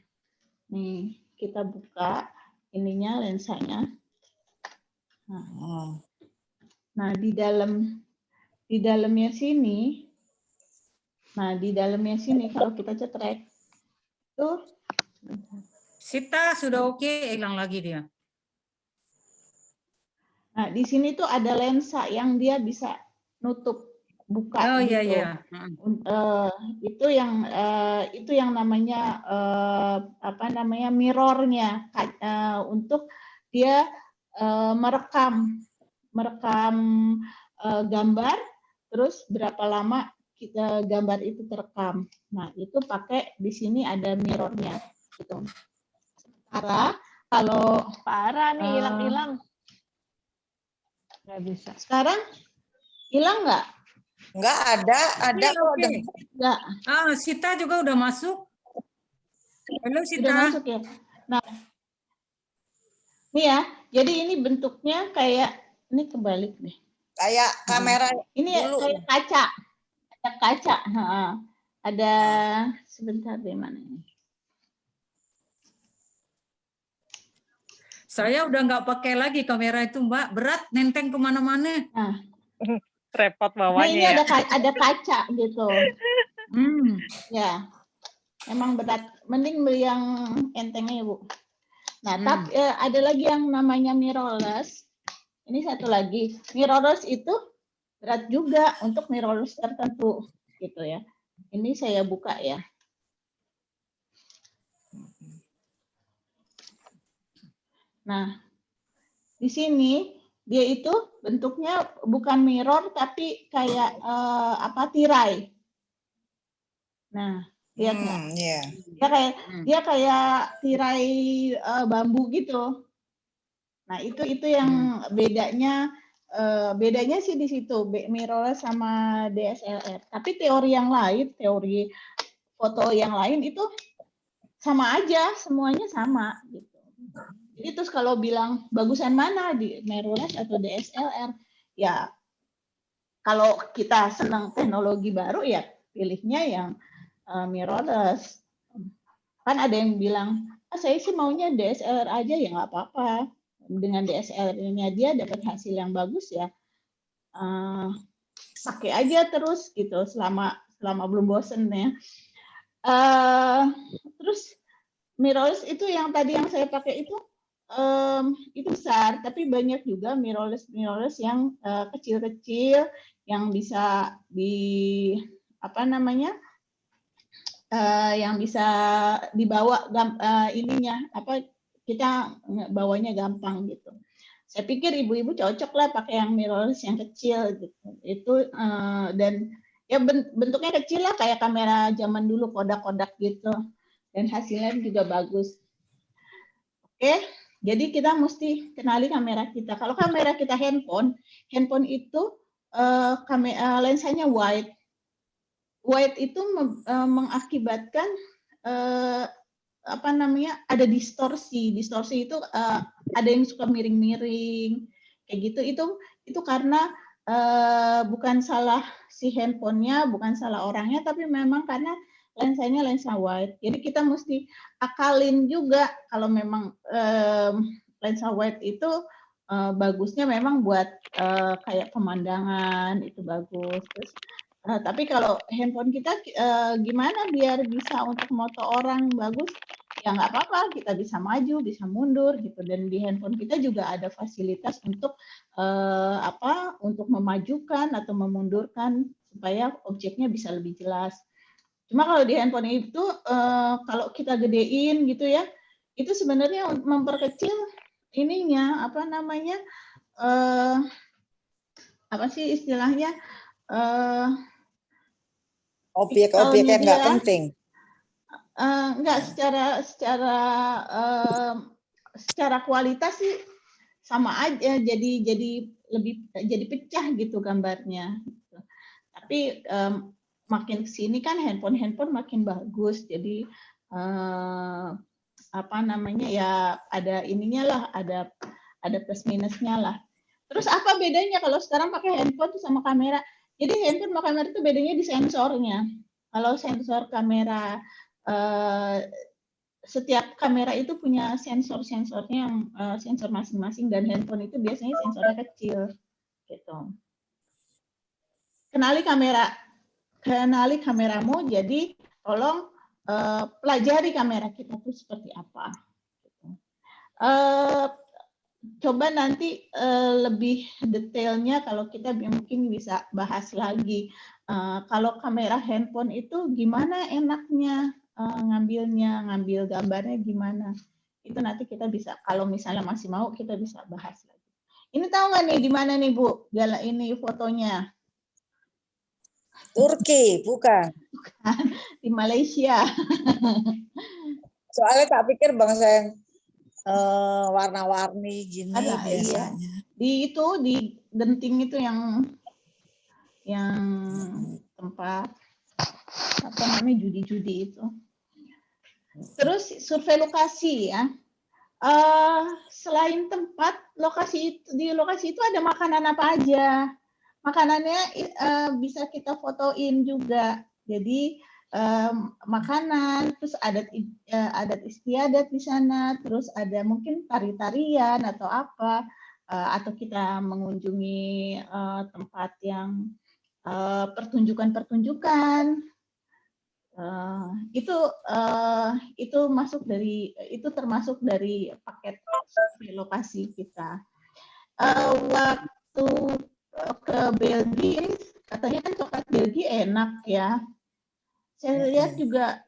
Nih, kita buka ininya, lensanya. Nah, di dalamnya sini, kalau kita cetrek tuh. Sita sudah oke, hilang lagi dia. Nah, di sini tuh ada lensa yang dia bisa nutup, buka gitu. Iya. Itu yang namanya mirrornya, untuk dia merekam gambar, terus berapa lama gambar itu terekam. Nah, itu pakai di sini ada mirrornya gitu. Kalau parah nih, hilang. Nggak bisa. Sekarang hilang nggak? Nggak ada kok. Okay. Nggak. Sita juga udah masuk. Halo Sita. Udah masuk ya. Nah, ini ya. Jadi ini bentuknya kayak, ini kebalik nih. Kayak kamera ini dulu. Kayak kaca. Ada kaca. Ada sebentar di mana ini? Saya udah nggak pakai lagi kamera itu, Mbak. Berat, nenteng kemana-mana. Nah, repot bawanya. Ini ada kaca gitu. Ya, emang berat. Mending beli yang entengnya ya, Bu. Nah, tapi ada lagi yang namanya mirrorless. Ini satu lagi. Mirrorless itu berat juga untuk mirrorless tertentu, gitu ya. Ini saya buka ya. Nah, di sini dia itu bentuknya bukan mirror tapi kayak tirai. Nah, lihat nggak? Dia kayak tirai bambu gitu. Nah, itu yang bedanya sih di situ, mirrorless sama DSLR. Tapi teori foto yang lain itu sama aja, semuanya sama gitu. Jadi terus kalau bilang bagusan mana, di mirrorless atau DSLR, ya kalau kita senang teknologi baru ya pilihnya yang mirrorless. Kan ada yang bilang, saya sih maunya DSLR aja, ya nggak apa-apa. Dengan DSLR-nya dia dapat hasil yang bagus ya, pakai aja terus gitu selama belum bosen ya. Terus mirrorless itu yang tadi yang saya pakai itu besar, tapi banyak juga mirrorless yang kecil-kecil yang bisa yang bisa dibawa kita bawanya gampang gitu. Saya pikir ibu-ibu cocok lah pakai yang mirrorless yang kecil gitu. Itu dan ya bentuknya kecil lah kayak kamera zaman dulu, kodak-kodak gitu. Dan hasilnya juga bagus. Oke. Jadi kita mesti kenali kamera kita. Kalau kamera kita handphone itu lensanya wide. Wide itu mengakibatkan ada distorsi. Distorsi itu ada yang suka miring-miring kayak gitu. Itu karena bukan salah si handphonenya, bukan salah orangnya, tapi memang karena lensanya lensa wide. Jadi kita mesti akalin juga kalau memang lensa wide itu bagusnya memang buat kayak pemandangan itu bagus. Terus, tapi kalau handphone kita gimana biar bisa untuk moto orang bagus? Ya nggak apa-apa, kita bisa maju, bisa mundur gitu. Dan di handphone kita juga ada fasilitas untuk untuk memajukan atau memundurkan supaya objeknya bisa lebih jelas. Cuma kalau di handphone itu kalau kita gedein gitu ya, itu sebenarnya memperkecil ininya apa sih istilahnya objek-objek yang nggak penting. Enggak, secara kualitas sih sama aja, jadi pecah gitu gambarnya. Tapi makin kesini kan handphone makin bagus, jadi ya ada ininya lah, ada plus minusnya lah. Terus apa bedanya kalau sekarang pakai handphone sama kamera? Jadi handphone sama kamera itu bedanya di sensornya. Kalau sensor kamera, setiap kamera itu punya sensor-sensornya yang sensor masing-masing, dan handphone itu biasanya sensornya kecil gitu. Kenali kameramu, jadi tolong pelajari kamera kita tuh seperti apa. Gitu. Coba nanti lebih detailnya kalau kita mungkin bisa bahas lagi. Kalau kamera handphone itu gimana enaknya ngambil gambarnya gimana. Itu nanti kita bisa, kalau misalnya masih mau, kita bisa bahas lagi. Ini tahu nggak nih di mana nih Bu? Ini fotonya. Turki, bukan. Bukan, di Malaysia. Soalnya tak pikir bangsa yang warna-warni gini Ada, biasanya. iya. Di Genting itu yang tempat apa namanya judi-judi itu. Terus survei lokasi ya. Selain tempat, di lokasi itu ada makanan apa aja. Makanannya bisa kita fotoin juga. Jadi makanan, terus adat istiadat di sana, terus ada mungkin tari-tarian atau apa, atau kita mengunjungi tempat yang pertunjukan-pertunjukan. Itu termasuk dari paket survei lokasi kita. Waktu ke Belgia, katanya kan coklat Belgia enak ya. Saya lihat juga,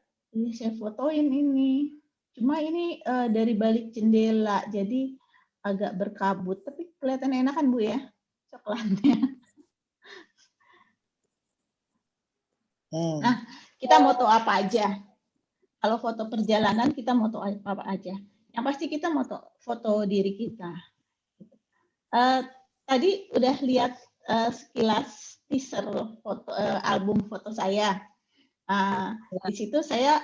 saya fotoin ini. Cuma ini dari balik jendela, jadi agak berkabut. Tapi kelihatan enak kan Bu ya, coklatnya. Nah, kita moto apa aja? Kalau foto perjalanan kita moto apa aja? Yang pasti kita foto diri kita. Tadi udah lihat sekilas teaser foto album foto saya. Di situ saya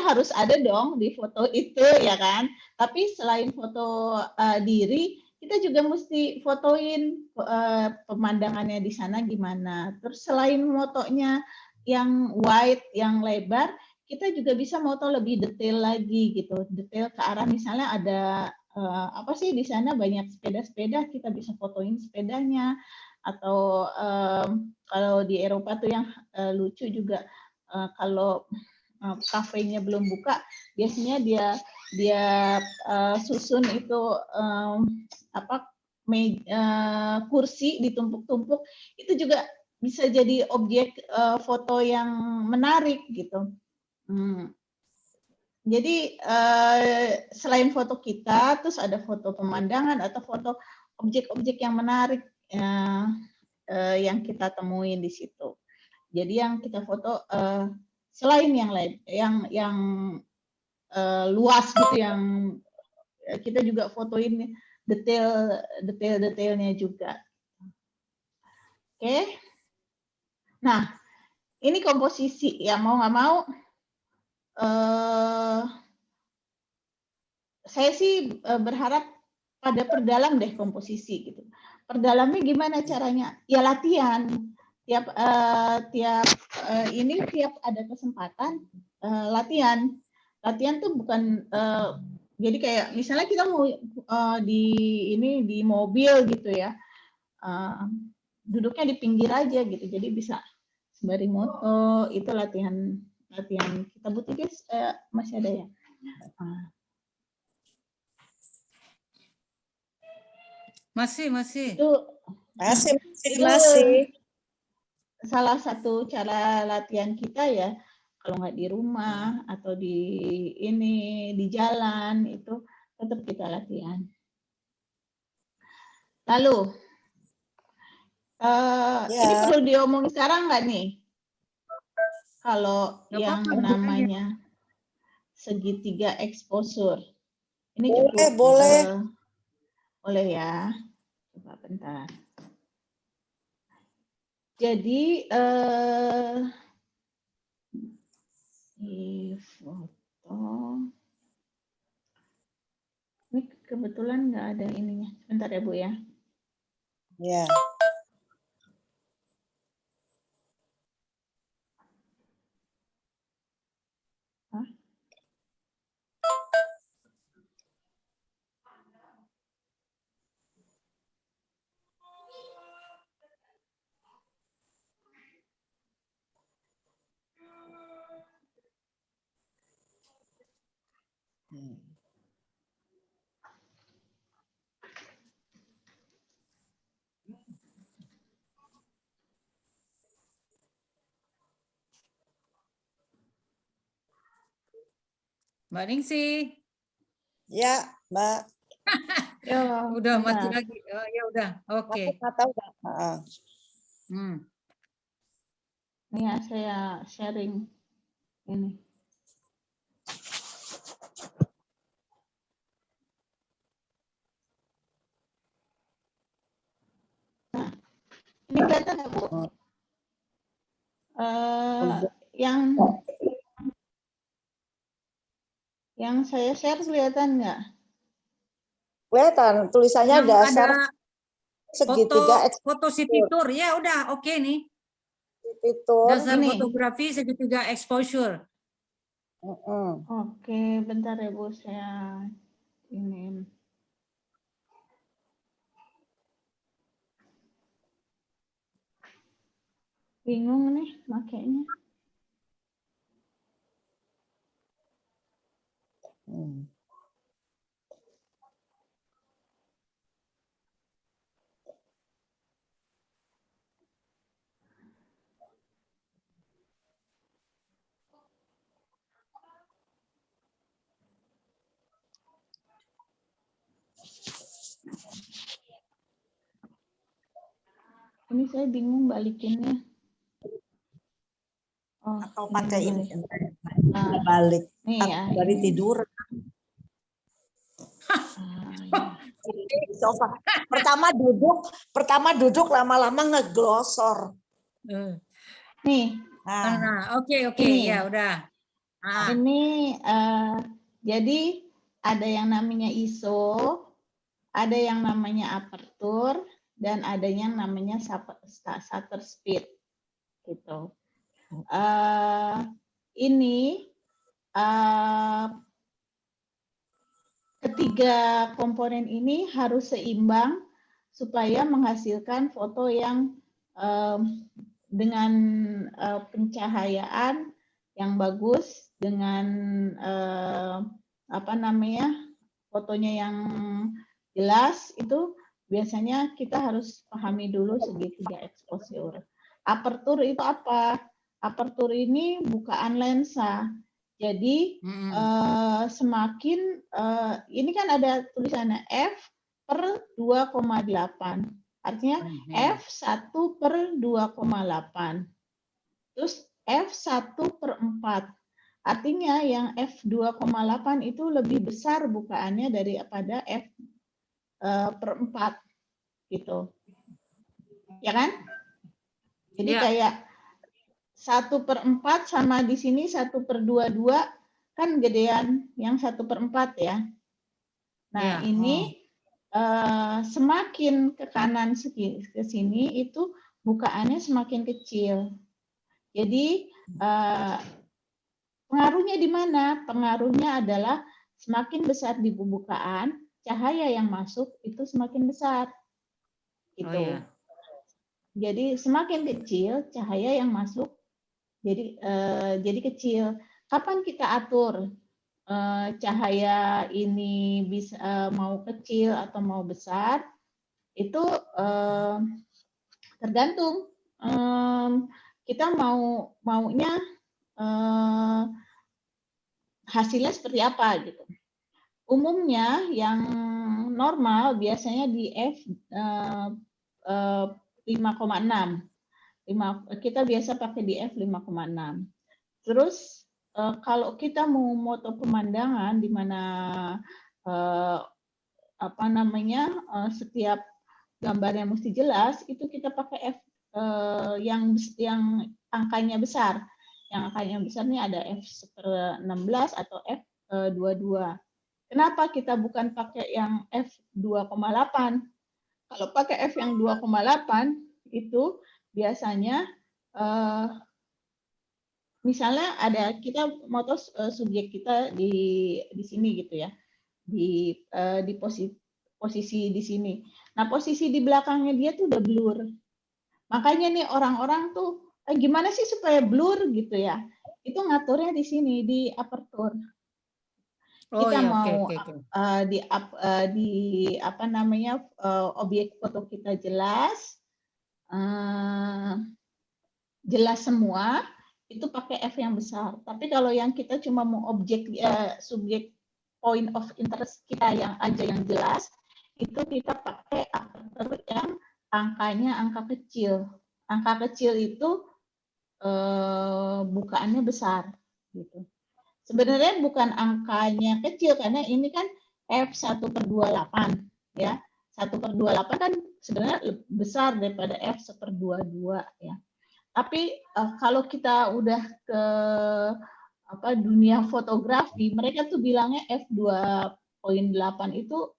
harus ada dong di foto itu ya kan. Tapi selain foto diri, kita juga mesti fotoin pemandangannya di sana gimana. Terus selain motonya yang wide, yang lebar, kita juga bisa moto lebih detail lagi gitu. Detail ke arah misalnya ada apa sih di sana banyak sepeda-sepeda, kita bisa fotoin sepedanya. Atau kalau di Eropa tuh yang lucu juga, kalau kafenya belum buka, biasanya dia susun itu kursi ditumpuk-tumpuk, itu juga bisa jadi objek foto yang menarik gitu. Jadi selain foto kita, terus ada foto pemandangan atau foto objek-objek yang menarik yang kita temuin di situ. Jadi yang kita foto selain yang lain, yang luas gitu, yang kita juga fotoin detailnya juga. Oke. Nah, ini komposisi ya, mau nggak mau. Saya sih berharap pada perdalam deh komposisi gitu. Perdalamnya gimana caranya? Ya latihan. Tiap ada kesempatan latihan. Latihan tuh bukan jadi kayak misalnya kita mau di mobil gitu ya. Duduknya di pinggir aja gitu. Jadi bisa sembari moto, itu latihan kita butuh guys, masih ada ya. Masih. Itu masih. Salah satu cara latihan kita ya, kalau nggak di rumah atau di jalan, itu tetap kita latihan. Lalu ini perlu diomongin sekarang nggak nih? Kalau yang namanya segitiga exposure, ini cukup boleh ya. Coba bentar. Jadi di foto ini kebetulan nggak ada ininya. Bentar ya Bu ya. Ya. Mbak Ningsi. Ya, Mbak. Ya, Udah mati bentar. lagi. Oh, ya udah. Oke. Aku nggak tahu, Mbak. Ini ya, saya sharing ini. Nah, ini kelihatan nggak, Bu? Yang saya share kelihatan nggak? Kelihatan tulisannya Yang dasar ada segitiga foto city tour. Ya udah, oke nih. fitur. Dasar Ini. fotografi segitiga exposure. Oke, bentar ya Bu, saya ini. Bingung nih makainya. Ini saya bingung balikinnya. Oh, Atau pakai ini balik. Nih ya, dari tidur. Sofa. Pertama duduk lama-lama ngeglosor. Nih. Oke, ya udah. Ini jadi ada yang namanya ISO, ada yang namanya aperture, dan ada yang namanya shutter speed, gitu. Ini ketiga komponen ini harus seimbang supaya menghasilkan foto yang dengan pencahayaan yang bagus, dengan fotonya yang jelas. Itu biasanya kita harus pahami dulu segitiga exposure. Aperture itu apa? Aperture ini bukaan lensa. Jadi semakin ini kan ada tulisannya f per 2,8. Artinya f1 per 2,8. Terus f1 per 4. Artinya yang f2,8 itu lebih besar bukaannya daripada f per 4 gitu. Ya kan? Jadi kayak 1 per 4 sama di sini 1 per 22 kan gedean yang 1 per 4 ya. Nah ini semakin ke kanan ke sini itu bukaannya semakin kecil. Jadi pengaruhnya di mana? Pengaruhnya adalah semakin besar di pembukaan, cahaya yang masuk itu semakin besar. Gitu. Jadi semakin kecil cahaya yang masuk jadi kecil. Kapan kita atur cahaya ini bisa mau kecil atau mau besar? Itu tergantung kita maunya hasilnya seperti apa gitu. Umumnya yang normal biasanya di f 5,6. Kita biasa pakai di f 5,6. Terus kalau kita mau moto pemandangan di mana setiap gambarnya mesti jelas, itu kita pakai f yang angkanya besar. Yang angkanya besar ini ada f/16 atau f/22. Kenapa kita bukan pakai yang f2,8? Kalau pakai f yang 2,8 itu biasanya misalnya ada kita moto subjek kita di sini gitu ya, di posisi di sini. Nah posisi di belakangnya dia tuh udah blur. Makanya nih orang-orang tuh gimana sih supaya blur gitu ya? Itu ngaturnya di sini di aperture. Kita mau objek foto kita jelas, jelas semua. itu pakai F yang besar. Tapi kalau yang kita cuma mau subjek point of interest kita yang jelas, itu kita pakai aperture yang angkanya angka kecil. Angka kecil itu bukaannya besar gitu. Sebenarnya bukan angkanya kecil karena ini kan F1/28 ya. 1/28 kan sebenarnya besar daripada F1/22 ya. Tapi kalau kita udah ke dunia fotografi, mereka tuh bilangnya F2.8 itu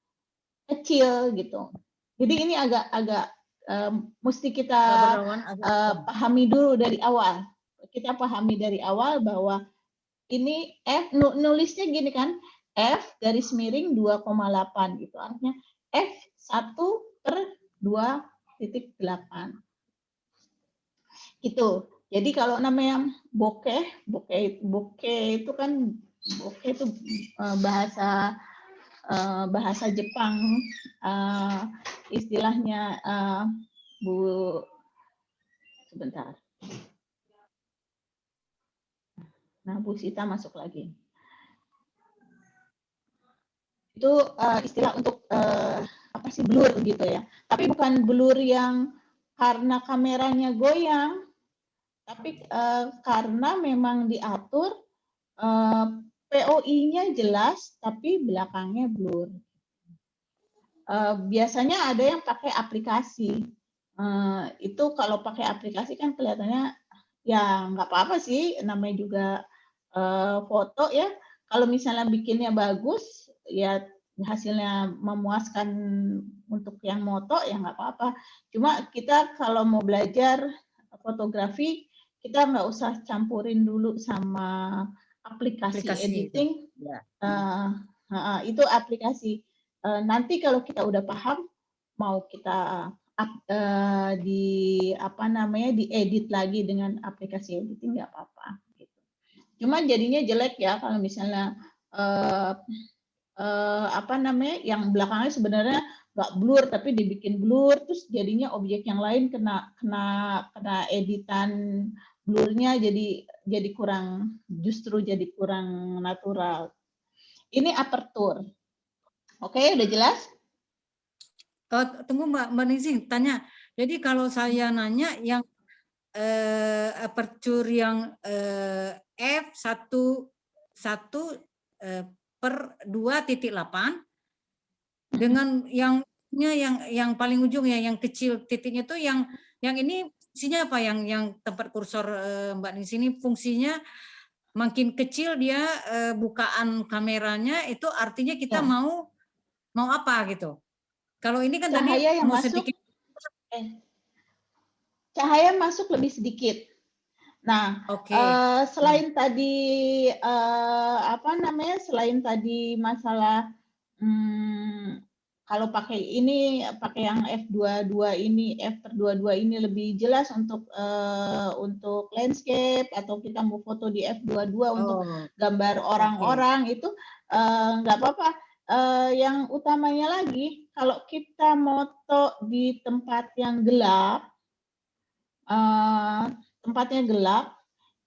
kecil gitu. Jadi ini agak mesti kita pahami dulu dari awal. Kita pahami dari awal bahwa ini F nulisnya gini kan, F garis miring 2,8 gitu. Artinya F1/2.8. Gitu. Jadi kalau namanya bokeh itu kan bahasa Jepang, istilahnya Bu, sebentar. Nah, Bu Sita masuk lagi. Itu istilah untuk blur gitu ya. Tapi bukan blur yang karena kameranya goyang, tapi karena memang diatur POI-nya jelas, tapi belakangnya blur. Biasanya ada yang pakai aplikasi. Itu kalau pakai aplikasi kan kelihatannya ya nggak apa-apa sih, namanya juga foto ya. Kalau misalnya bikinnya bagus, ya hasilnya memuaskan untuk yang moto ya nggak apa-apa. Cuma kita kalau mau belajar fotografi, kita nggak usah campurin dulu sama aplikasi editing. Ya. Itu aplikasi. Nanti kalau kita udah paham, mau kita diedit lagi dengan aplikasi editing nggak apa-apa. Gitu. Cuma jadinya jelek ya kalau misalnya yang belakangnya sebenarnya nggak blur tapi dibikin blur, terus jadinya objek yang lain kena editan blurnya jadi kurang natural. Ini aperture. Oke, udah jelas? Tunggu Mbak Ningsih, tanya. Jadi kalau saya nanya yang aperture yang f1/2.8 dengan yang paling ujung ya, yang kecil titiknya tuh yang ini fungsinya apa, yang tempat kursor Mbak Ningsih ini fungsinya makin kecil dia bukaan kameranya, itu artinya kita mau apa gitu. Kalau ini kan cahaya tadi yang mau masuk, sedikit cahaya masuk lebih sedikit. Nah, selain tadi selain tadi masalah kalau pakai yang F22 ini, F/22 ini lebih jelas untuk landscape, atau kita mau foto di F22 untuk gambar orang-orang, itu nggak apa-apa. Yang utamanya lagi, kalau kita moto di tempat yang gelap, tempatnya gelap,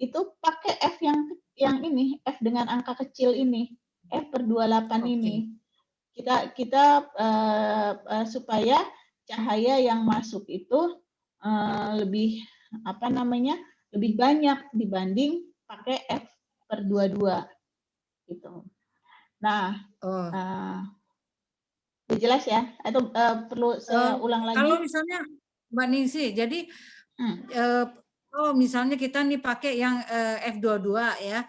itu pakai F yang ini, F dengan angka kecil ini, F/28 ini. Kita supaya cahaya yang masuk itu lebih lebih banyak dibanding pakai F/22 gitu. Nah, jelas ya? Atau perlu saya ulang lagi? Kalau misalnya Mbak Ningsih, jadi misalnya kita nih pakai yang F22 ya,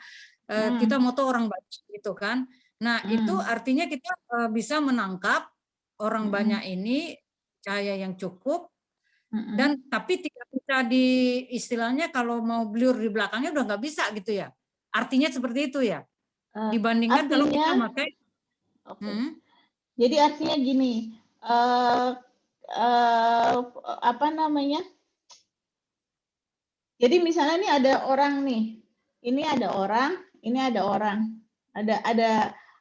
kita moto orang banyak gitu kan. Nah, itu artinya kita bisa menangkap orang banyak ini cahaya yang cukup, dan tapi tidak bisa istilahnya kalau mau blur di belakangnya udah nggak bisa gitu ya. Artinya seperti itu ya. Dibandingkan kalau kita pakai. Jadi artinya gini, jadi misalnya nih ada orang nih, ini ada orang,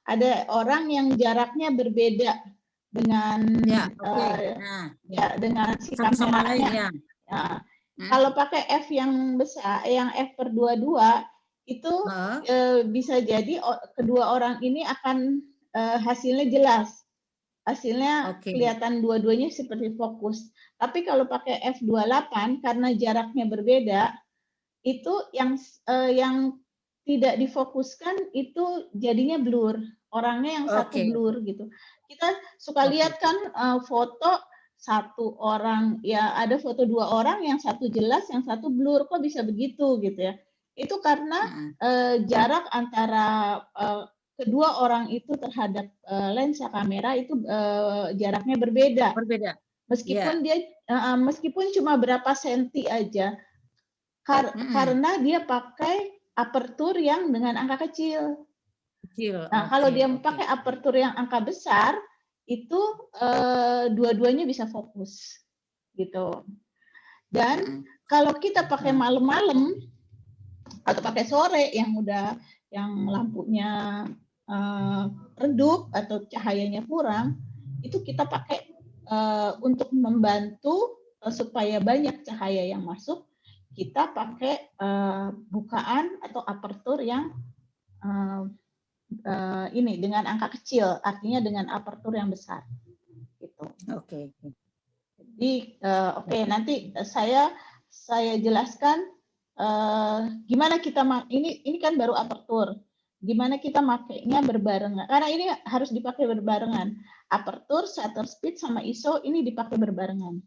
ada orang yang jaraknya berbeda dengan dengan si kameranya. Kalau pakai f yang besar, yang f/22 itu bisa jadi kedua orang ini akan hasilnya jelas. Hasilnya kelihatan dua-duanya seperti fokus. Tapi kalau pakai f/28 karena jaraknya berbeda, itu yang tidak difokuskan itu jadinya blur. Orangnya yang satu blur gitu. Kita suka lihat kan foto satu orang, ya ada foto dua orang, yang satu jelas, yang satu blur. Kok bisa begitu gitu ya? Itu karena jarak antara kedua orang itu terhadap lensa kamera itu jaraknya berbeda. Meskipun dia meskipun cuma berapa senti aja, karena dia pakai aperture yang dengan angka kecil. Nah, kalau dia pakai aperture yang angka besar, itu dua-duanya bisa fokus, gitu. Dan kalau kita pakai malam-malam atau pakai sore yang lampunya redup atau cahayanya kurang, itu kita pakai untuk membantu supaya banyak cahaya yang masuk, kita pakai bukaan atau aperture yang ini dengan angka kecil, artinya dengan aperture yang besar. Gitu. Jadi nanti saya jelaskan gimana kita ini kan baru aperture. Gimana kita makainya berbarengan. Karena ini harus dipakai berbarengan. Aperture, shutter speed sama ISO ini dipakai berbarengan.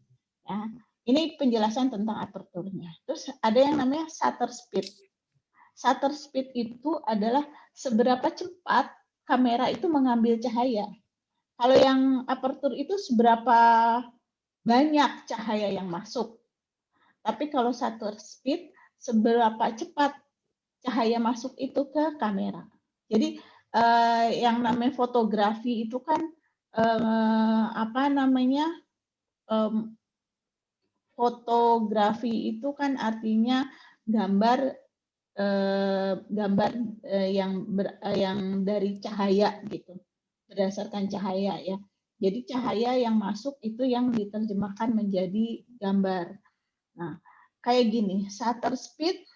Ya. Ini penjelasan tentang aperture-nya. Terus ada yang namanya shutter speed. Shutter speed itu adalah seberapa cepat kamera itu mengambil cahaya. Kalau yang aperture itu seberapa banyak cahaya yang masuk. Tapi kalau shutter speed, seberapa cepat cahaya masuk itu ke kamera. Jadi yang namanya fotografi itu kan fotografi itu kan artinya gambar yang dari cahaya gitu, berdasarkan cahaya ya. Jadi cahaya yang masuk itu yang diterjemahkan menjadi gambar. Nah, kayak gini, shutter speed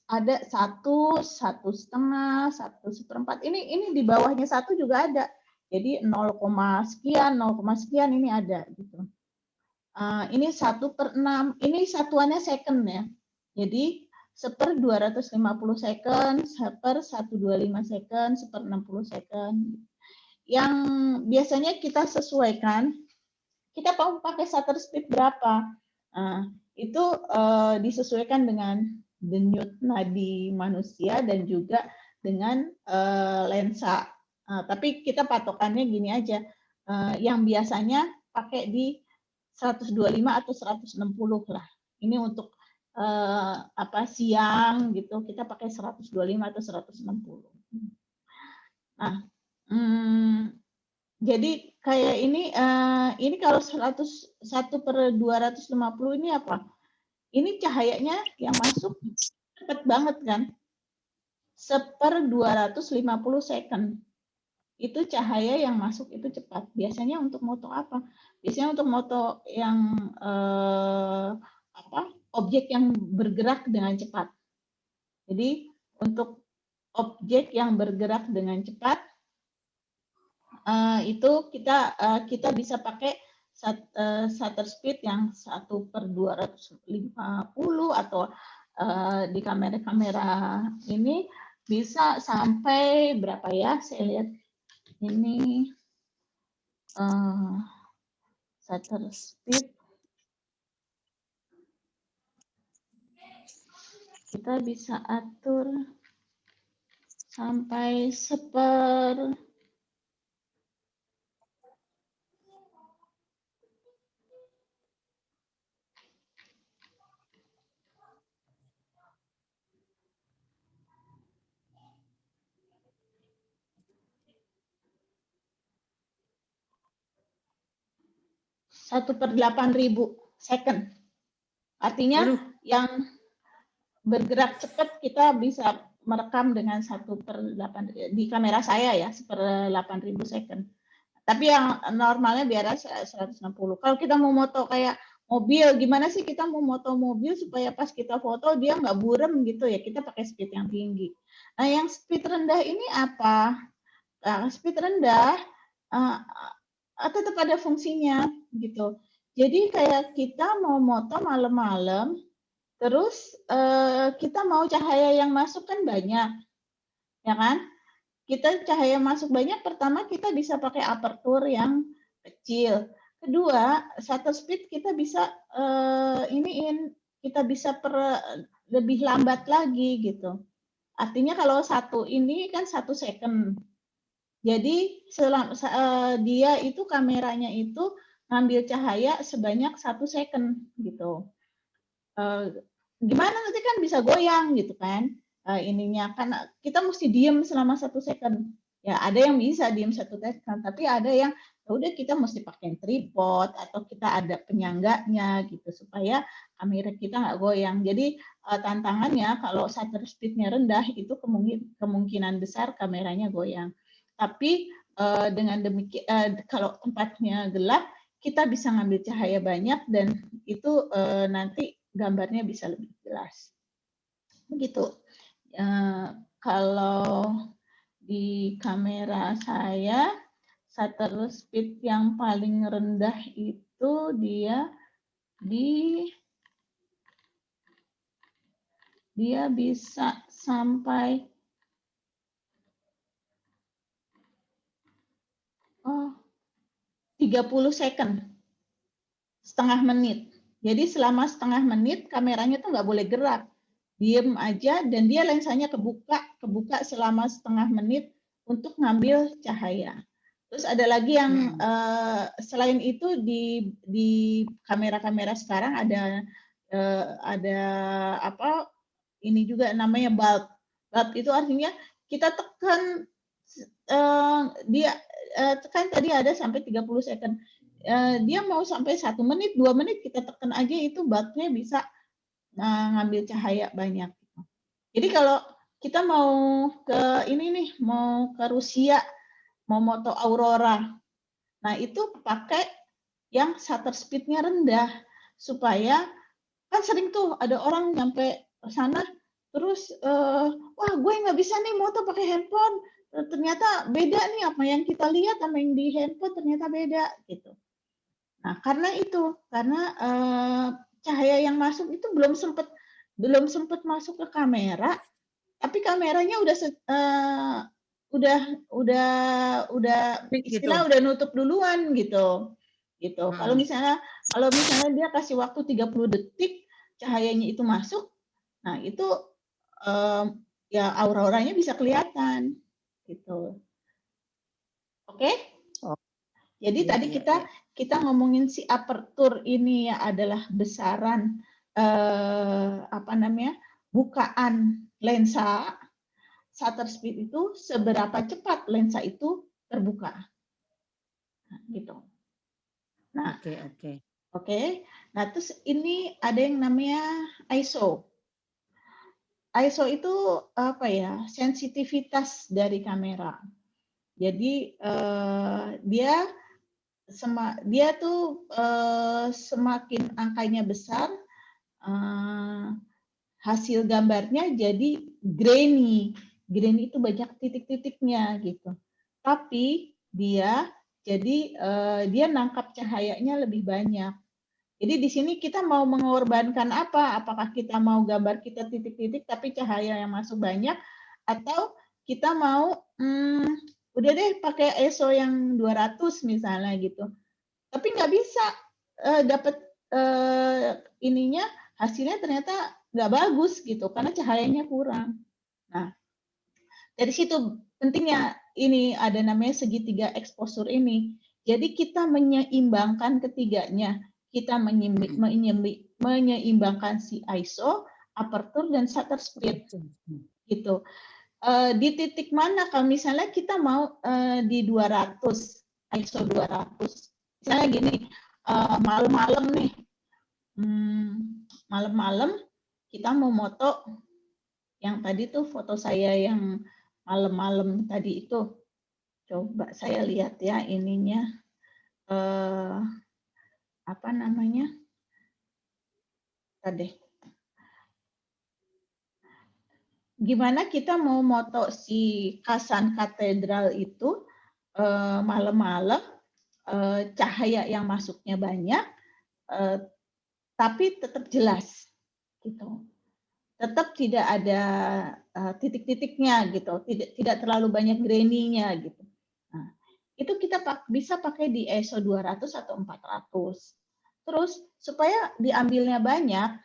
ada 1, 1,5, 1/1/4. Ini di bawahnya 1 juga ada. Jadi 0, sekian, 0, sekian ini ada gitu. Ini 1/6. Ini satuannya second ya. Jadi 1/250 second, 1/125 second, 1/60 second. Yang biasanya kita sesuaikan, kita mau pakai shutter speed berapa? Itu disesuaikan dengan denyut nadi manusia dan juga dengan lensa. Tapi kita patokannya gini aja, yang biasanya pakai di 125 atau 160 lah. Ini untuk siang gitu, kita pakai 125 atau 160. Nah, jadi kayak ini kalau 1/250 ini apa? Ini cahayanya yang masuk cepat banget kan? 1/250 second. Itu cahaya yang masuk itu cepat. Biasanya untuk moto apa? Biasanya untuk moto yang objek yang bergerak dengan cepat. Jadi untuk objek yang bergerak dengan cepat itu kita bisa pakai shutter speed yang 1/250 atau di kamera-kamera ini bisa sampai berapa ya? Saya lihat ini shutter speed kita bisa atur sampai 1/1000. second. Artinya yang bergerak cepat kita bisa merekam dengan 1/8 di kamera saya ya 1/8000 second. Tapi yang normalnya biasa 160. Kalau kita mau moto kayak mobil, gimana sih kita mau moto mobil supaya pas kita foto dia nggak burem gitu ya, kita pakai speed yang tinggi. Nah, yang speed rendah ini apa? Nah, speed rendah tetap ada fungsinya gitu. Jadi kayak kita mau moto malam-malam, terus kita mau cahaya yang masuk kan banyak, ya kan? Kita cahaya masuk banyak, pertama kita bisa pakai aperture yang kecil. Kedua, shutter speed kita bisa kita bisa lebih lambat lagi gitu. Artinya kalau satu ini kan 1 second. Jadi dia itu kameranya itu ngambil cahaya sebanyak 1 second gitu. Gimana nanti kan bisa goyang gitu kan? Ininya kan kita mesti diem selama 1 second. Ya ada yang bisa diem 1 second, tapi ada yang udah kita mesti pakai tripod atau kita ada penyangganya gitu supaya kamera kita nggak goyang. Jadi tantangannya kalau shutter speednya rendah itu kemungkinan besar kameranya goyang. Tapi dengan demikian kalau tempatnya gelap kita bisa ngambil cahaya banyak dan itu nanti gambarnya bisa lebih jelas. Begitu. Kalau di kamera saya shutter speed yang paling rendah itu dia bisa sampai 30 second, setengah menit. Jadi selama setengah menit kameranya tuh nggak boleh gerak, diem aja dan dia lensanya kebuka selama setengah menit untuk ngambil cahaya. Terus ada lagi yang selain itu di kamera-kamera sekarang ada apa ini juga namanya bulb. Bulb itu artinya kita tekan dia tekan tadi ada sampai 30 second. Dia mau sampai 1 menit, 2 menit kita tekan aja itu bulbnya bisa ngambil cahaya banyak. Jadi kalau kita mau ke ini nih, mau ke Rusia, mau moto aurora. Nah, itu pakai yang shutter speed-nya rendah supaya kan sering tuh ada orang nyampe sana terus wah gue nggak bisa nih moto pakai handphone, ternyata beda nih apa yang kita lihat sama yang di handphone ternyata beda gitu. Nah, karena cahaya yang masuk itu belum sempat masuk ke kamera, tapi kameranya istilah udah nutup duluan gitu. Kalau misalnya dia kasih waktu 30 detik cahayanya itu masuk, nah itu ya auroranya bisa kelihatan gitu. Oke? Jadi tadi kita ngomongin si aperture ini ya adalah besaran bukaan lensa. Shutter speed itu seberapa cepat lensa itu terbuka. Nah, gitu. Nah, Oke. Nah, terus ini ada yang namanya ISO. ISO itu apa ya? Sensitivitas dari kamera. Jadi dia tuh semakin angkanya besar, hasil gambarnya jadi grainy. Grainy itu banyak titik-titiknya gitu. Tapi dia nangkap cahayanya lebih banyak. Jadi di sini kita mau mengorbankan apa? Apakah kita mau gambar kita titik-titik tapi cahaya yang masuk banyak, atau kita mau udah deh pakai ISO yang 200 misalnya gitu. Tapi nggak bisa dapat ininya hasilnya ternyata nggak bagus gitu karena cahayanya kurang. Nah, dari situ pentingnya ini ada namanya segitiga exposure ini. Jadi kita menyeimbangkan ketiganya. Kita menyeimbangkan si ISO, aperture, dan shutter speed. Gitu. Di titik mana kalau misalnya kita mau di 200, ISO 200. Misalnya gini, malam-malam nih. Malam-malam kita mau moto yang tadi tuh foto saya yang malam-malam tadi itu. Coba saya lihat ya ininya apa namanya? Tadi. Gimana kita mau moto si Kasan Katedral itu malam-malam, cahaya yang masuknya banyak, tapi tetap jelas, gitu. Tetap tidak ada titik-titiknya, gitu. Tidak terlalu banyak grainy-nya, gitu. Nah, itu kita bisa pakai di ISO 200 atau 400. Terus supaya diambilnya banyak,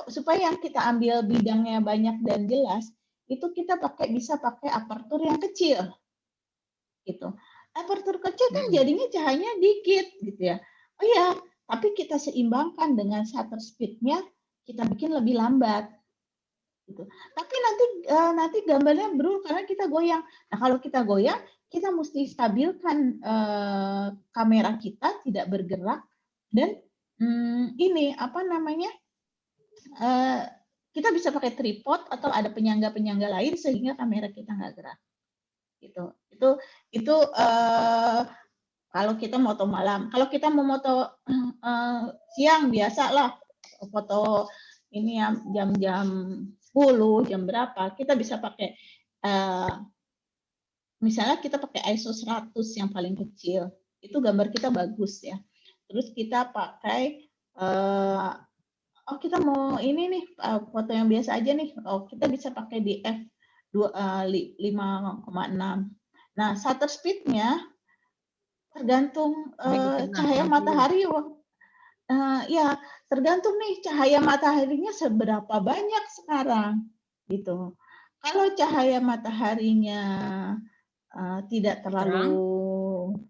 supaya yang kita ambil bidangnya banyak dan jelas, itu kita bisa pakai apertur yang kecil, gitu. Apertur kecil kan jadinya cahayanya dikit, gitu ya. Oh iya, tapi kita seimbangkan dengan shutter speed-nya, kita bikin lebih lambat, gitu. Tapi nanti gambarnya blur karena kita goyang. Nah, kalau kita goyang, kita mesti stabilkan kamera kita tidak bergerak dan ini apa namanya? Kita bisa pakai tripod atau ada penyangga-penyangga lain sehingga kamera kita nggak gerak. Gitu. Itu kalau kita moto malam. Kalau kita mau moto siang biasa lah, foto ini ya jam-jam 10, jam berapa, kita bisa pakai misalnya kita pakai ISO 100 yang paling kecil. Itu gambar kita bagus ya. Terus kita pakai kita mau ini nih foto yang biasa aja nih. Kita bisa pakai di f5,6. Nah, shutter speed-nya tergantung cahaya matahari. Ya, tergantung nih cahaya mataharinya seberapa banyak sekarang, gitu. Kalau cahaya mataharinya tidak terlalu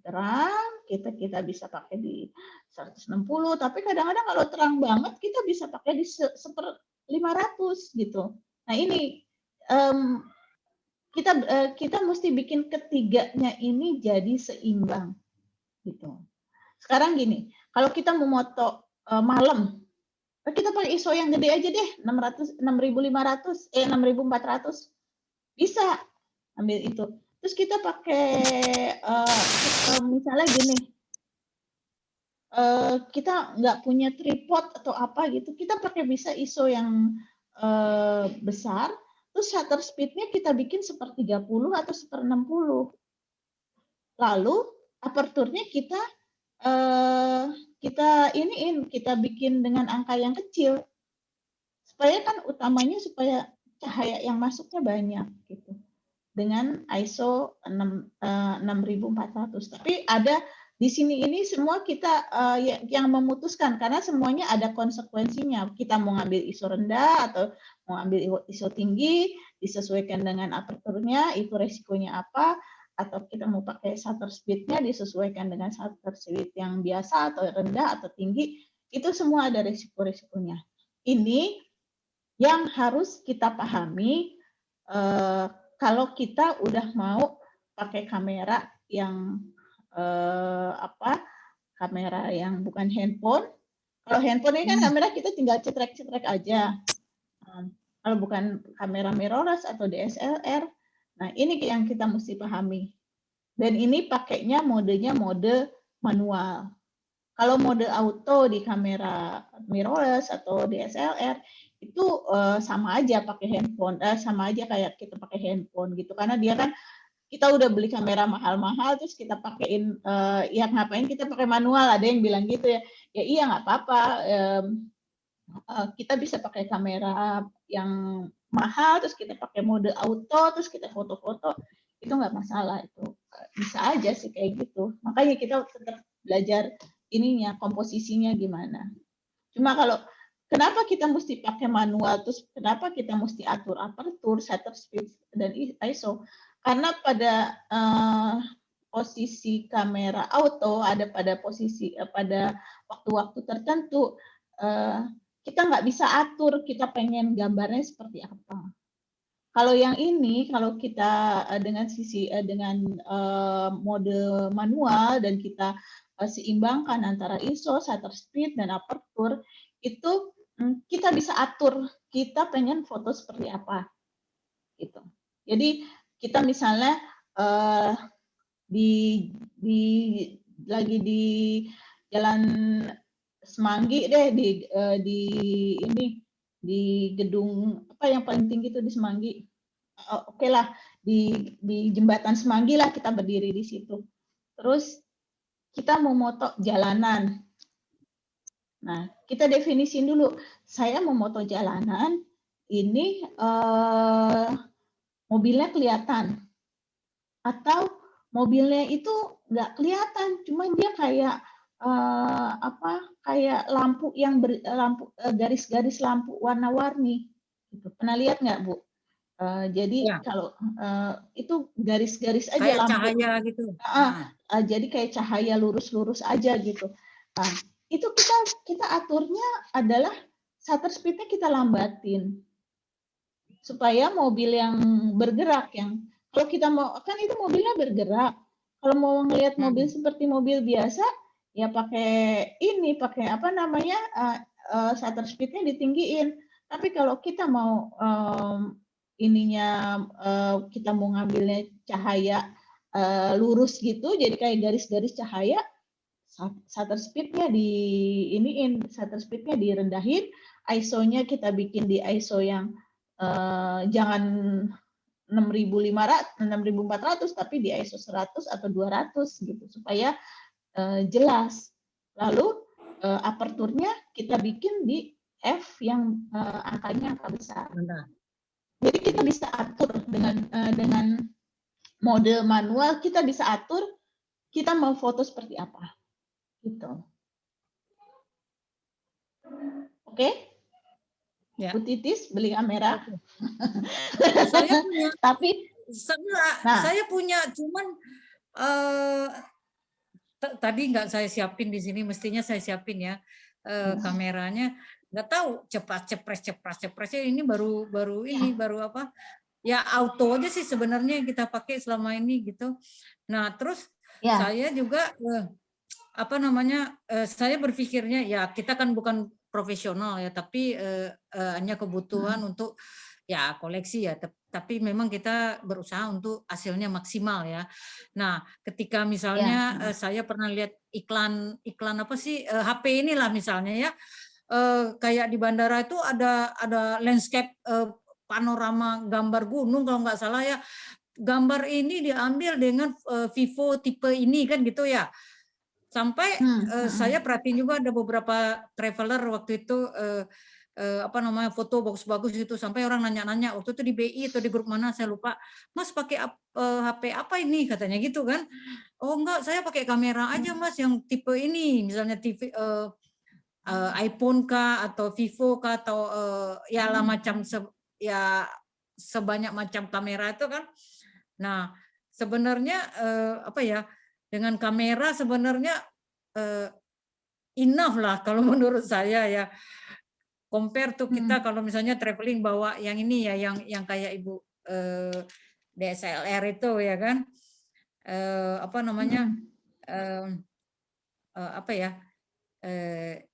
terang, kita bisa pakai di 160, tapi kadang-kadang kalau terang banget kita bisa pakai di 1/500 gitu. Nah ini kita mesti bikin ketiganya ini jadi seimbang gitu. Sekarang gini, kalau kita mau moto malam, kita pakai ISO yang gede aja deh, 6500, 6400 bisa ambil itu. Terus kita pakai misalnya gini, kita nggak punya tripod atau apa gitu, kita pakai bisa ISO yang besar, terus shutter speed-nya kita bikin 1/30 atau 1/60. Lalu aperturnya kita bikin dengan angka yang kecil, supaya kan utamanya supaya cahaya yang masuknya banyak gitu. Dengan ISO 6400. Tapi ada di sini ini semua kita yang memutuskan karena semuanya ada konsekuensinya. Kita mau ngambil ISO rendah atau mau ambil ISO tinggi, disesuaikan dengan aperturnya, itu resikonya apa, atau kita mau pakai shutter speed-nya disesuaikan dengan shutter speed yang biasa atau rendah atau tinggi, itu semua ada resiko-resikonya. Ini yang harus kita pahami kalau kita udah mau pakai kamera yang kamera yang bukan handphone. Kalau handphone ini kan kamera kita tinggal cetrek-cetrek aja. Kalau bukan kamera mirrorless atau DSLR, nah ini yang kita mesti pahami. Dan ini pakainya modenya mode manual. Kalau mode auto di kamera mirrorless atau DSLR itu sama aja pakai handphone, sama aja kayak kita pakai handphone gitu, karena dia kan kita udah beli kamera mahal-mahal terus kita pakein ya ngapain kita pakai manual, ada yang bilang gitu ya. Ya iya nggak apa-apa, kita bisa pakai kamera yang mahal terus kita pakai mode auto terus kita foto-foto, itu nggak masalah, itu bisa aja sih kayak gitu. Makanya kita tetap belajar ininya, komposisinya gimana. Cuma kalau kenapa kita mesti pakai manual, terus kenapa kita mesti atur apertur, shutter speed, dan ISO? Karena pada posisi kamera auto, ada pada posisi pada waktu-waktu tertentu, kita nggak bisa atur, kita pengen gambarnya seperti apa. Kalau yang ini, kalau kita dengan mode manual dan kita seimbangkan antara ISO, shutter speed, dan apertur, itu kita bisa atur kita pengen foto seperti apa, gitu. Jadi kita misalnya lagi di jalan Semanggi deh di ini di gedung apa yang paling tinggi itu di Semanggi. Oke lah di jembatan Semanggi lah kita berdiri di situ. Terus kita mau moto jalanan. Nah, kita definisiin dulu. Saya mau moto jalanan, ini mobilnya kelihatan. Atau mobilnya itu nggak kelihatan, cuma dia kayak kayak lampu yang garis-garis lampu warna-warni. Gitu. Pernah lihat nggak, Bu? Jadi Ya. kalau itu garis-garis aja Kayak lampu. cahaya gitu. Jadi kayak cahaya lurus-lurus aja gitu. Nah, itu kita aturnya adalah shutter speed-nya kita lambatin supaya mobil yang bergerak kalau kita mau kan itu mobilnya bergerak. Kalau mau ngelihat mobil seperti mobil biasa ya pakai apa namanya shutter speed-nya ditinggiin. Tapi kalau kita mau kita mau ngambilnya cahaya lurus gitu, jadi kayak garis-garis cahaya, shutter speed-nya shutter speed-nya direndahin, ISO-nya kita bikin di ISO yang jangan 6.500, 6.400 tapi di ISO 100 atau 200 gitu supaya jelas. Lalu aperturnya kita bikin di f yang angkanya angka besar. Benar. Jadi kita bisa atur dengan mode manual, kita bisa atur kita mau foto seperti apa. Gitu. Oke? Ya. Bu Titis beli kamera. Saya punya. Tapi saya punya, cuman tadi nggak saya siapin di sini, mestinya saya siapin ya kameranya. Nggak tahu cepras ini baru ini baru apa? Ya auto aja sih sebenarnya yang kita pakai selama ini gitu. Nah terus saya juga saya berpikirnya ya kita kan bukan profesional ya, tapi hanya kebutuhan untuk ya koleksi ya, tapi memang kita berusaha untuk hasilnya maksimal ya. Nah, ketika misalnya saya pernah lihat iklan apa sih HP inilah misalnya ya, kayak di bandara itu ada landscape panorama gambar gunung kalau nggak salah ya. Gambar ini diambil dengan Vivo tipe ini kan gitu ya. Sampai saya perhatiin juga ada beberapa traveler waktu itu foto bagus-bagus gitu, sampai orang nanya-nanya waktu itu di BI atau di grup mana saya lupa, Mas pakai HP apa ini katanya gitu kan. Oh enggak, saya pakai kamera aja Mas yang tipe ini, misalnya TV iPhone kah atau Vivo kah atau ya lah macam sebanyak macam kamera itu kan. Nah sebenarnya dengan kamera sebenarnya enough lah kalau menurut saya ya. Compare tuh kita kalau misalnya traveling bawa yang ini ya, yang kayak Ibu DSLR itu ya kan,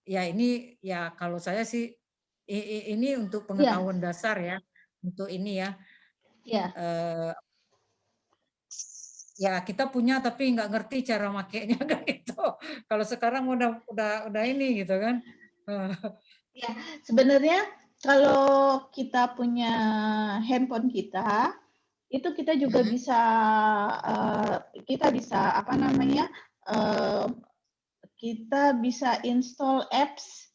ya ini ya kalau saya sih ini untuk pengetahuan dasar ya, untuk ini ya. Ya kita punya tapi nggak ngerti cara makainya kan gitu. Kalau sekarang udah ini gitu kan. Ya, sebenarnya kalau kita punya handphone kita, itu kita juga bisa kita bisa install apps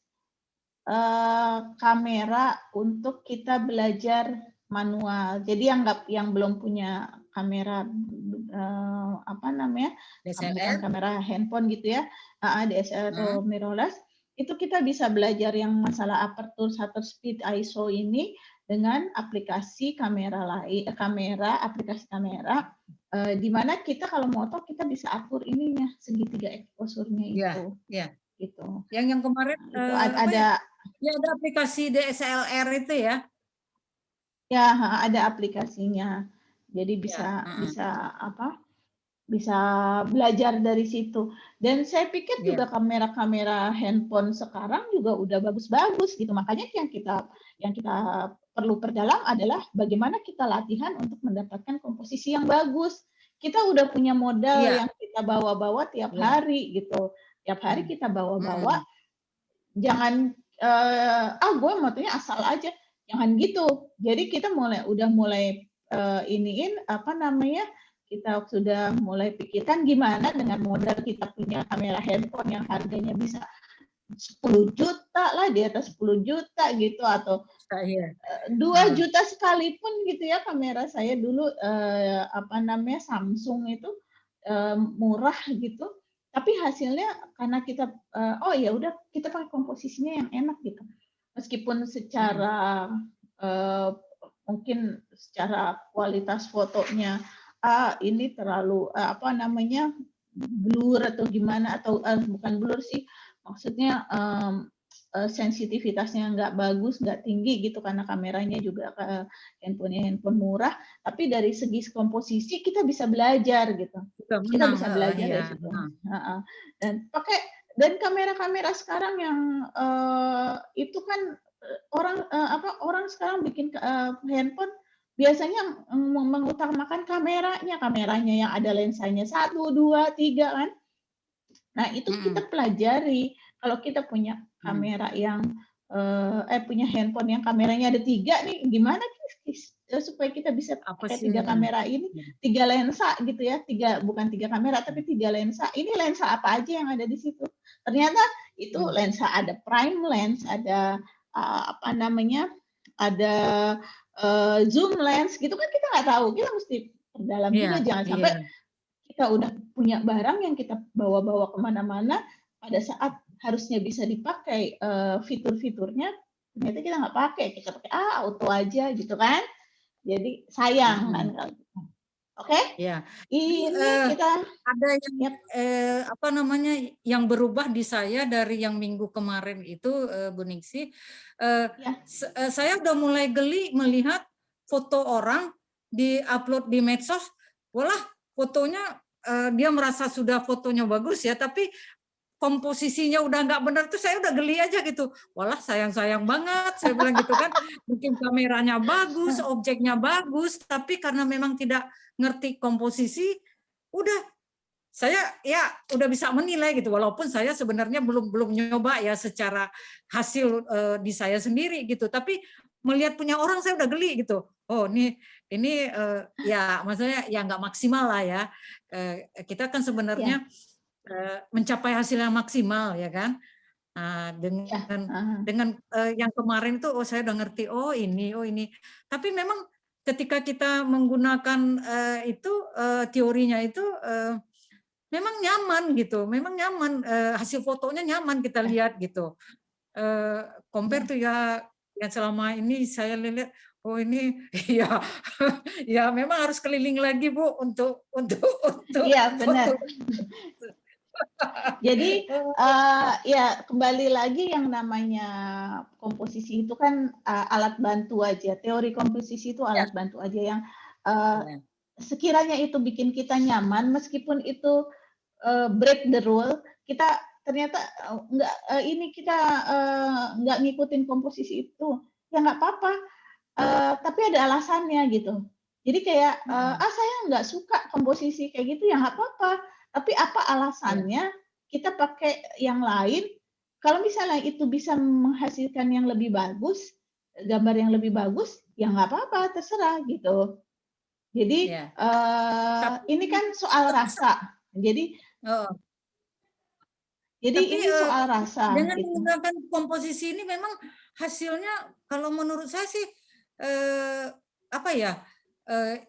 kamera untuk kita belajar manual. Jadi yang belum punya kamera bukan kamera handphone gitu ya, DSLR atau mirrorless, itu kita bisa belajar yang masalah aperture, shutter speed, ISO ini dengan aplikasi aplikasi kamera di mana kita kalau moto kita bisa atur ininya segitiga exposure-nya itu. Gitu. Yang kemarin itu ada aplikasi DSLR itu ya. Ya, ada aplikasinya. Jadi bisa belajar dari situ. Dan saya pikir juga kamera-kamera handphone sekarang juga udah bagus-bagus gitu. Makanya yang kita perlu perdalam adalah bagaimana kita latihan untuk mendapatkan komposisi yang bagus. Kita udah punya modal yang kita bawa-bawa tiap hari gitu. Tiap hari kita bawa-bawa. jangan gue maunya asal aja, jangan gitu. Jadi kita udah mulai iniin apa namanya, kita sudah mulai pikirkan gimana dengan modal kita punya kamera handphone yang harganya bisa 10 juta lah, di atas 10 juta gitu, atau 2 juta sekalipun gitu ya. Kamera saya dulu apa namanya, Samsung itu murah gitu, tapi hasilnya karena kita oh ya udah kita pakai komposisinya yang enak gitu, meskipun secara mungkin secara kualitas fotonya ini terlalu apa namanya, blur atau gimana, atau bukan blur sih, maksudnya sensitivitasnya nggak bagus, nggak tinggi gitu, karena kameranya juga handphone murah, tapi dari segi komposisi kita bisa belajar gitu, kita bisa belajar dari situ. Dan kamera-kamera sekarang yang itu kan orang sekarang bikin handphone biasanya mengutamakan kameranya yang ada lensanya 1, 2, 3 kan. Nah itu kita pelajari. Kalau kita punya kamera yang punya handphone yang kameranya ada 3 nih, gimana supaya kita bisa pakai 3 kamera ini, 3 lensa gitu ya, bukan 3 kamera tapi 3 lensa. Ini lensa apa aja yang ada di situ? Ternyata itu lensa, ada prime lens, ada apa namanya, ada zoom lens gitu kan, kita nggak tahu, kita mesti perdalam juga, jangan sampai kita udah punya barang yang kita bawa-bawa kemana-mana, pada saat harusnya bisa dipakai fitur-fiturnya, ternyata kita nggak pakai, kita pakai auto aja gitu kan, jadi sayang kan kalau gitu. Oke? Ya. Ini kita ada yang apa namanya, yang berubah di saya dari yang minggu kemarin itu, Bu Ningsi, saya udah mulai geli melihat foto orang di-upload di medsos, walah fotonya dia merasa sudah fotonya bagus ya, tapi komposisinya udah nggak benar tuh, saya udah geli aja gitu. Walah sayang banget, saya bilang gitu kan. Mungkin kameranya bagus, objeknya bagus, tapi karena memang tidak ngerti komposisi, udah saya ya udah bisa menilai gitu. Walaupun saya sebenarnya belum nyoba ya secara hasil di saya sendiri gitu. Tapi melihat punya orang saya udah geli gitu. Oh ini ya maksudnya ya nggak maksimal lah ya. Kita kan sebenarnya mencapai hasil yang maksimal ya kan. Nah, dengan yang kemarin itu saya udah ngerti ini. Tapi memang ketika kita menggunakan itu teorinya itu memang nyaman gitu. Memang nyaman, hasil fotonya nyaman kita lihat gitu. Compare tuh ya yang selama ini saya lihat, oh ini ya memang harus keliling lagi Bu untuk iya benar. Jadi ya kembali lagi, yang namanya komposisi itu kan alat bantu aja. Teori komposisi itu alat bantu aja yang sekiranya itu bikin kita nyaman, meskipun itu break the rule, kita ternyata nggak ngikutin komposisi itu, ya nggak apa-apa. Tapi ada alasannya gitu. Jadi kayak saya nggak suka komposisi kayak gitu, ya nggak apa-apa. Tapi apa alasannya kita pakai yang lain? Kalau misalnya itu bisa menghasilkan yang lebih bagus, gambar yang lebih bagus, ya nggak apa-apa, terserah gitu. Jadi ini kan soal rasa. Jadi ini soal rasa. Dengan gitu. menggunakan komposisi ini memang hasilnya kalau menurut saya sih apa ya?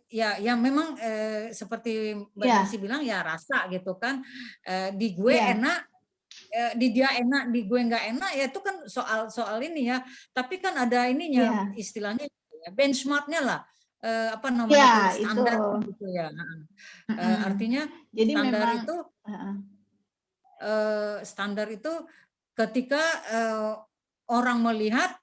Ya memang seperti Mbak Ningsi bilang ya rasa gitu kan, di gue enak, di dia enak, di gue nggak enak, ya itu kan soal ini ya. Tapi kan ada ininya, istilahnya benchmarknya lah, apa namanya standar gitu ya. Artinya jadi standar memang, itu standar itu ketika orang melihat,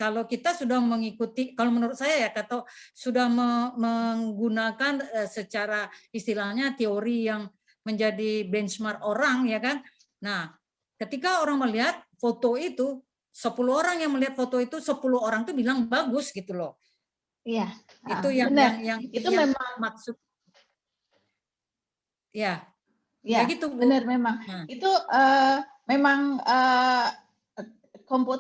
kalau kita sudah mengikuti, kalau menurut saya ya, atau sudah menggunakan secara istilahnya teori yang menjadi benchmark orang ya kan. Nah, ketika orang melihat foto itu, 10 orang yang melihat foto itu, 10 orang tuh bilang bagus gitu loh. Iya. Itu yang itu yang memang maksud. Ya. Ya gitu Bu. benar memang. Itu memang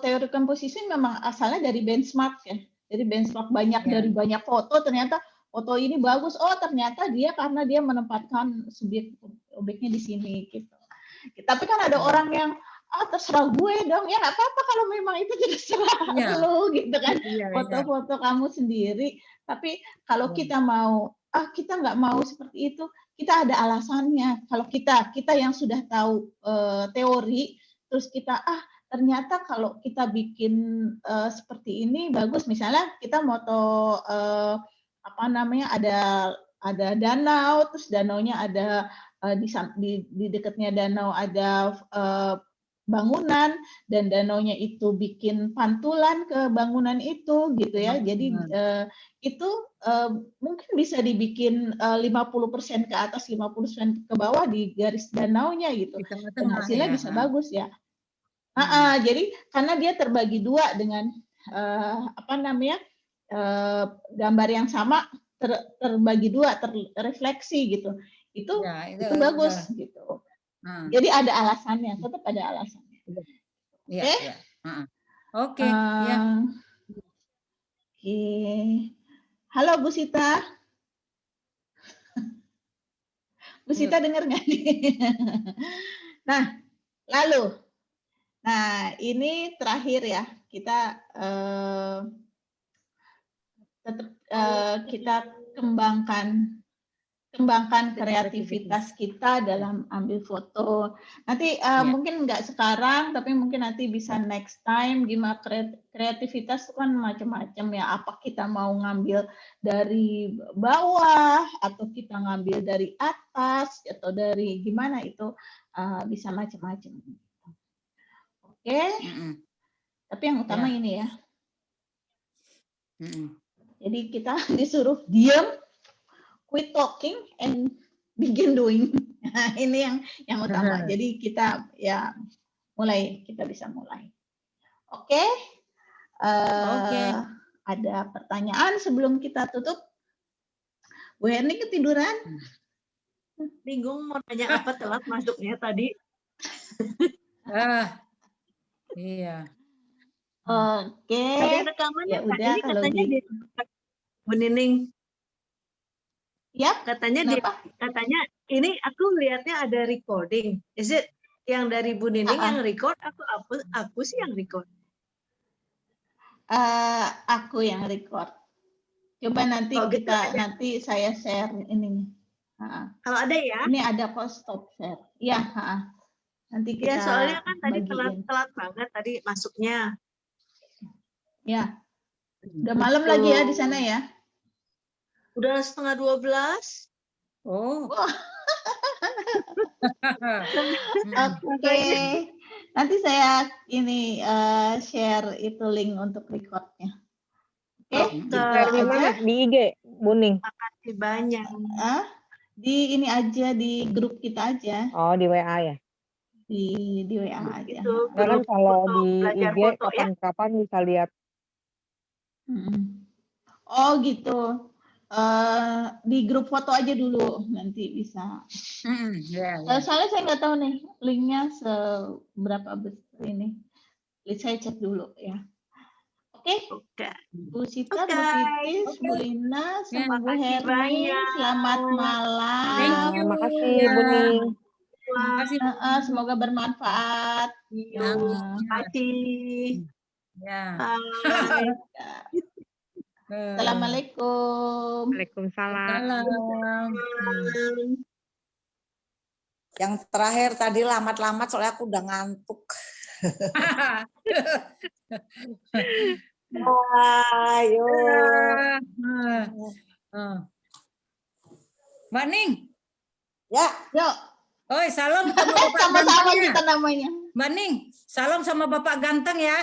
teori komposisi memang asalnya dari benchmark ya. Jadi benchmark banyak dari banyak foto, ternyata foto ini bagus. Oh ternyata dia karena dia menempatkan subjek objeknya di sini gitu. Tapi kan ada orang yang terserah gue dong, ya nggak apa-apa kalau memang itu terserah lo gitu kan, foto-foto kamu sendiri. Tapi kalau kita mau, kita nggak mau seperti itu, kita ada alasannya. Kalau kita yang sudah tahu teori, terus kita ternyata kalau kita bikin seperti ini bagus, misalnya kita moto ada danau, terus danaunya ada di dekatnya danau ada bangunan, dan danaunya itu bikin pantulan ke bangunan itu gitu ya. Jadi itu mungkin bisa dibikin 50% ke atas, 50% ke bawah di garis danaunya gitu. Dan hasilnya bisa bagus ya. Jadi karena dia terbagi dua dengan gambar yang sama terbagi dua, terrefleksi gitu. Itu bagus gitu. Jadi ada alasannya, tetap ada alasannya. Oke. Halo Bu Sita. Bu Sita dengar nggak nih? Nah, ini terakhir ya, kita tetap kita kembangkan kreativitas kita dalam ambil foto. Nanti mungkin nggak sekarang, tapi mungkin nanti bisa next time. Gimana kreativitas itu kan macam-macam ya. Apa kita mau ngambil dari bawah, atau kita ngambil dari atas, atau dari gimana itu bisa macam-macam. Oke. Tapi yang utama ini ya. Jadi kita disuruh diam, quit talking and begin doing. Nah, ini yang utama. Jadi kita ya kita bisa mulai. Oke. Ada pertanyaan sebelum kita tutup? Bu Herni ketiduran? Bingung mau tanya apa, telat masuknya tadi. Iya. Oke. Ada rekaman ya udah kalau katanya gitu. Bu Nining. Ya, katanya ini aku lihatnya ada recording. Is it yang dari Bu Nining yang record atau aku sih yang record? Aku yang record. Coba nanti nanti saya share ini. Kalau ada ya? Ini ada kok stop share. Iya, nanti kita. Ya soalnya kan tadi telat banget tadi masuknya. Ya. Udah malam lagi ya di sana ya? Udah 11:30. Oh. Oke. Nanti saya ini share itu link untuk recordnya. Oke. Di mana? Di IG, Buning. Makasih banyak. Di ini aja, di grup kita aja. Oh, di WA ya? Di WA aja. Karena kalau di IG kapan-kapan bisa lihat. Oh gitu. Di grup foto aja dulu nanti bisa. Soalnya saya nggak tahu nih linknya seberapa besar ini. Saya cek dulu ya. Oke. Bu Sita, Bu Titis, Bu Lina, sama Bu Herni, selamat malam. Terima kasih, Bu Ning. Semoga bermanfaat. Terima kasih. Assalamualaikum. Waalaikumsalam. Yang terakhir tadi lamat-lamat soalnya aku udah ngantuk. Ayo. Mbak Ning. Ya. Yuk. Oi, salam sama Bapak sama-sama ganteng kita namanya. Mbak Ning, salam sama Bapak ganteng ya.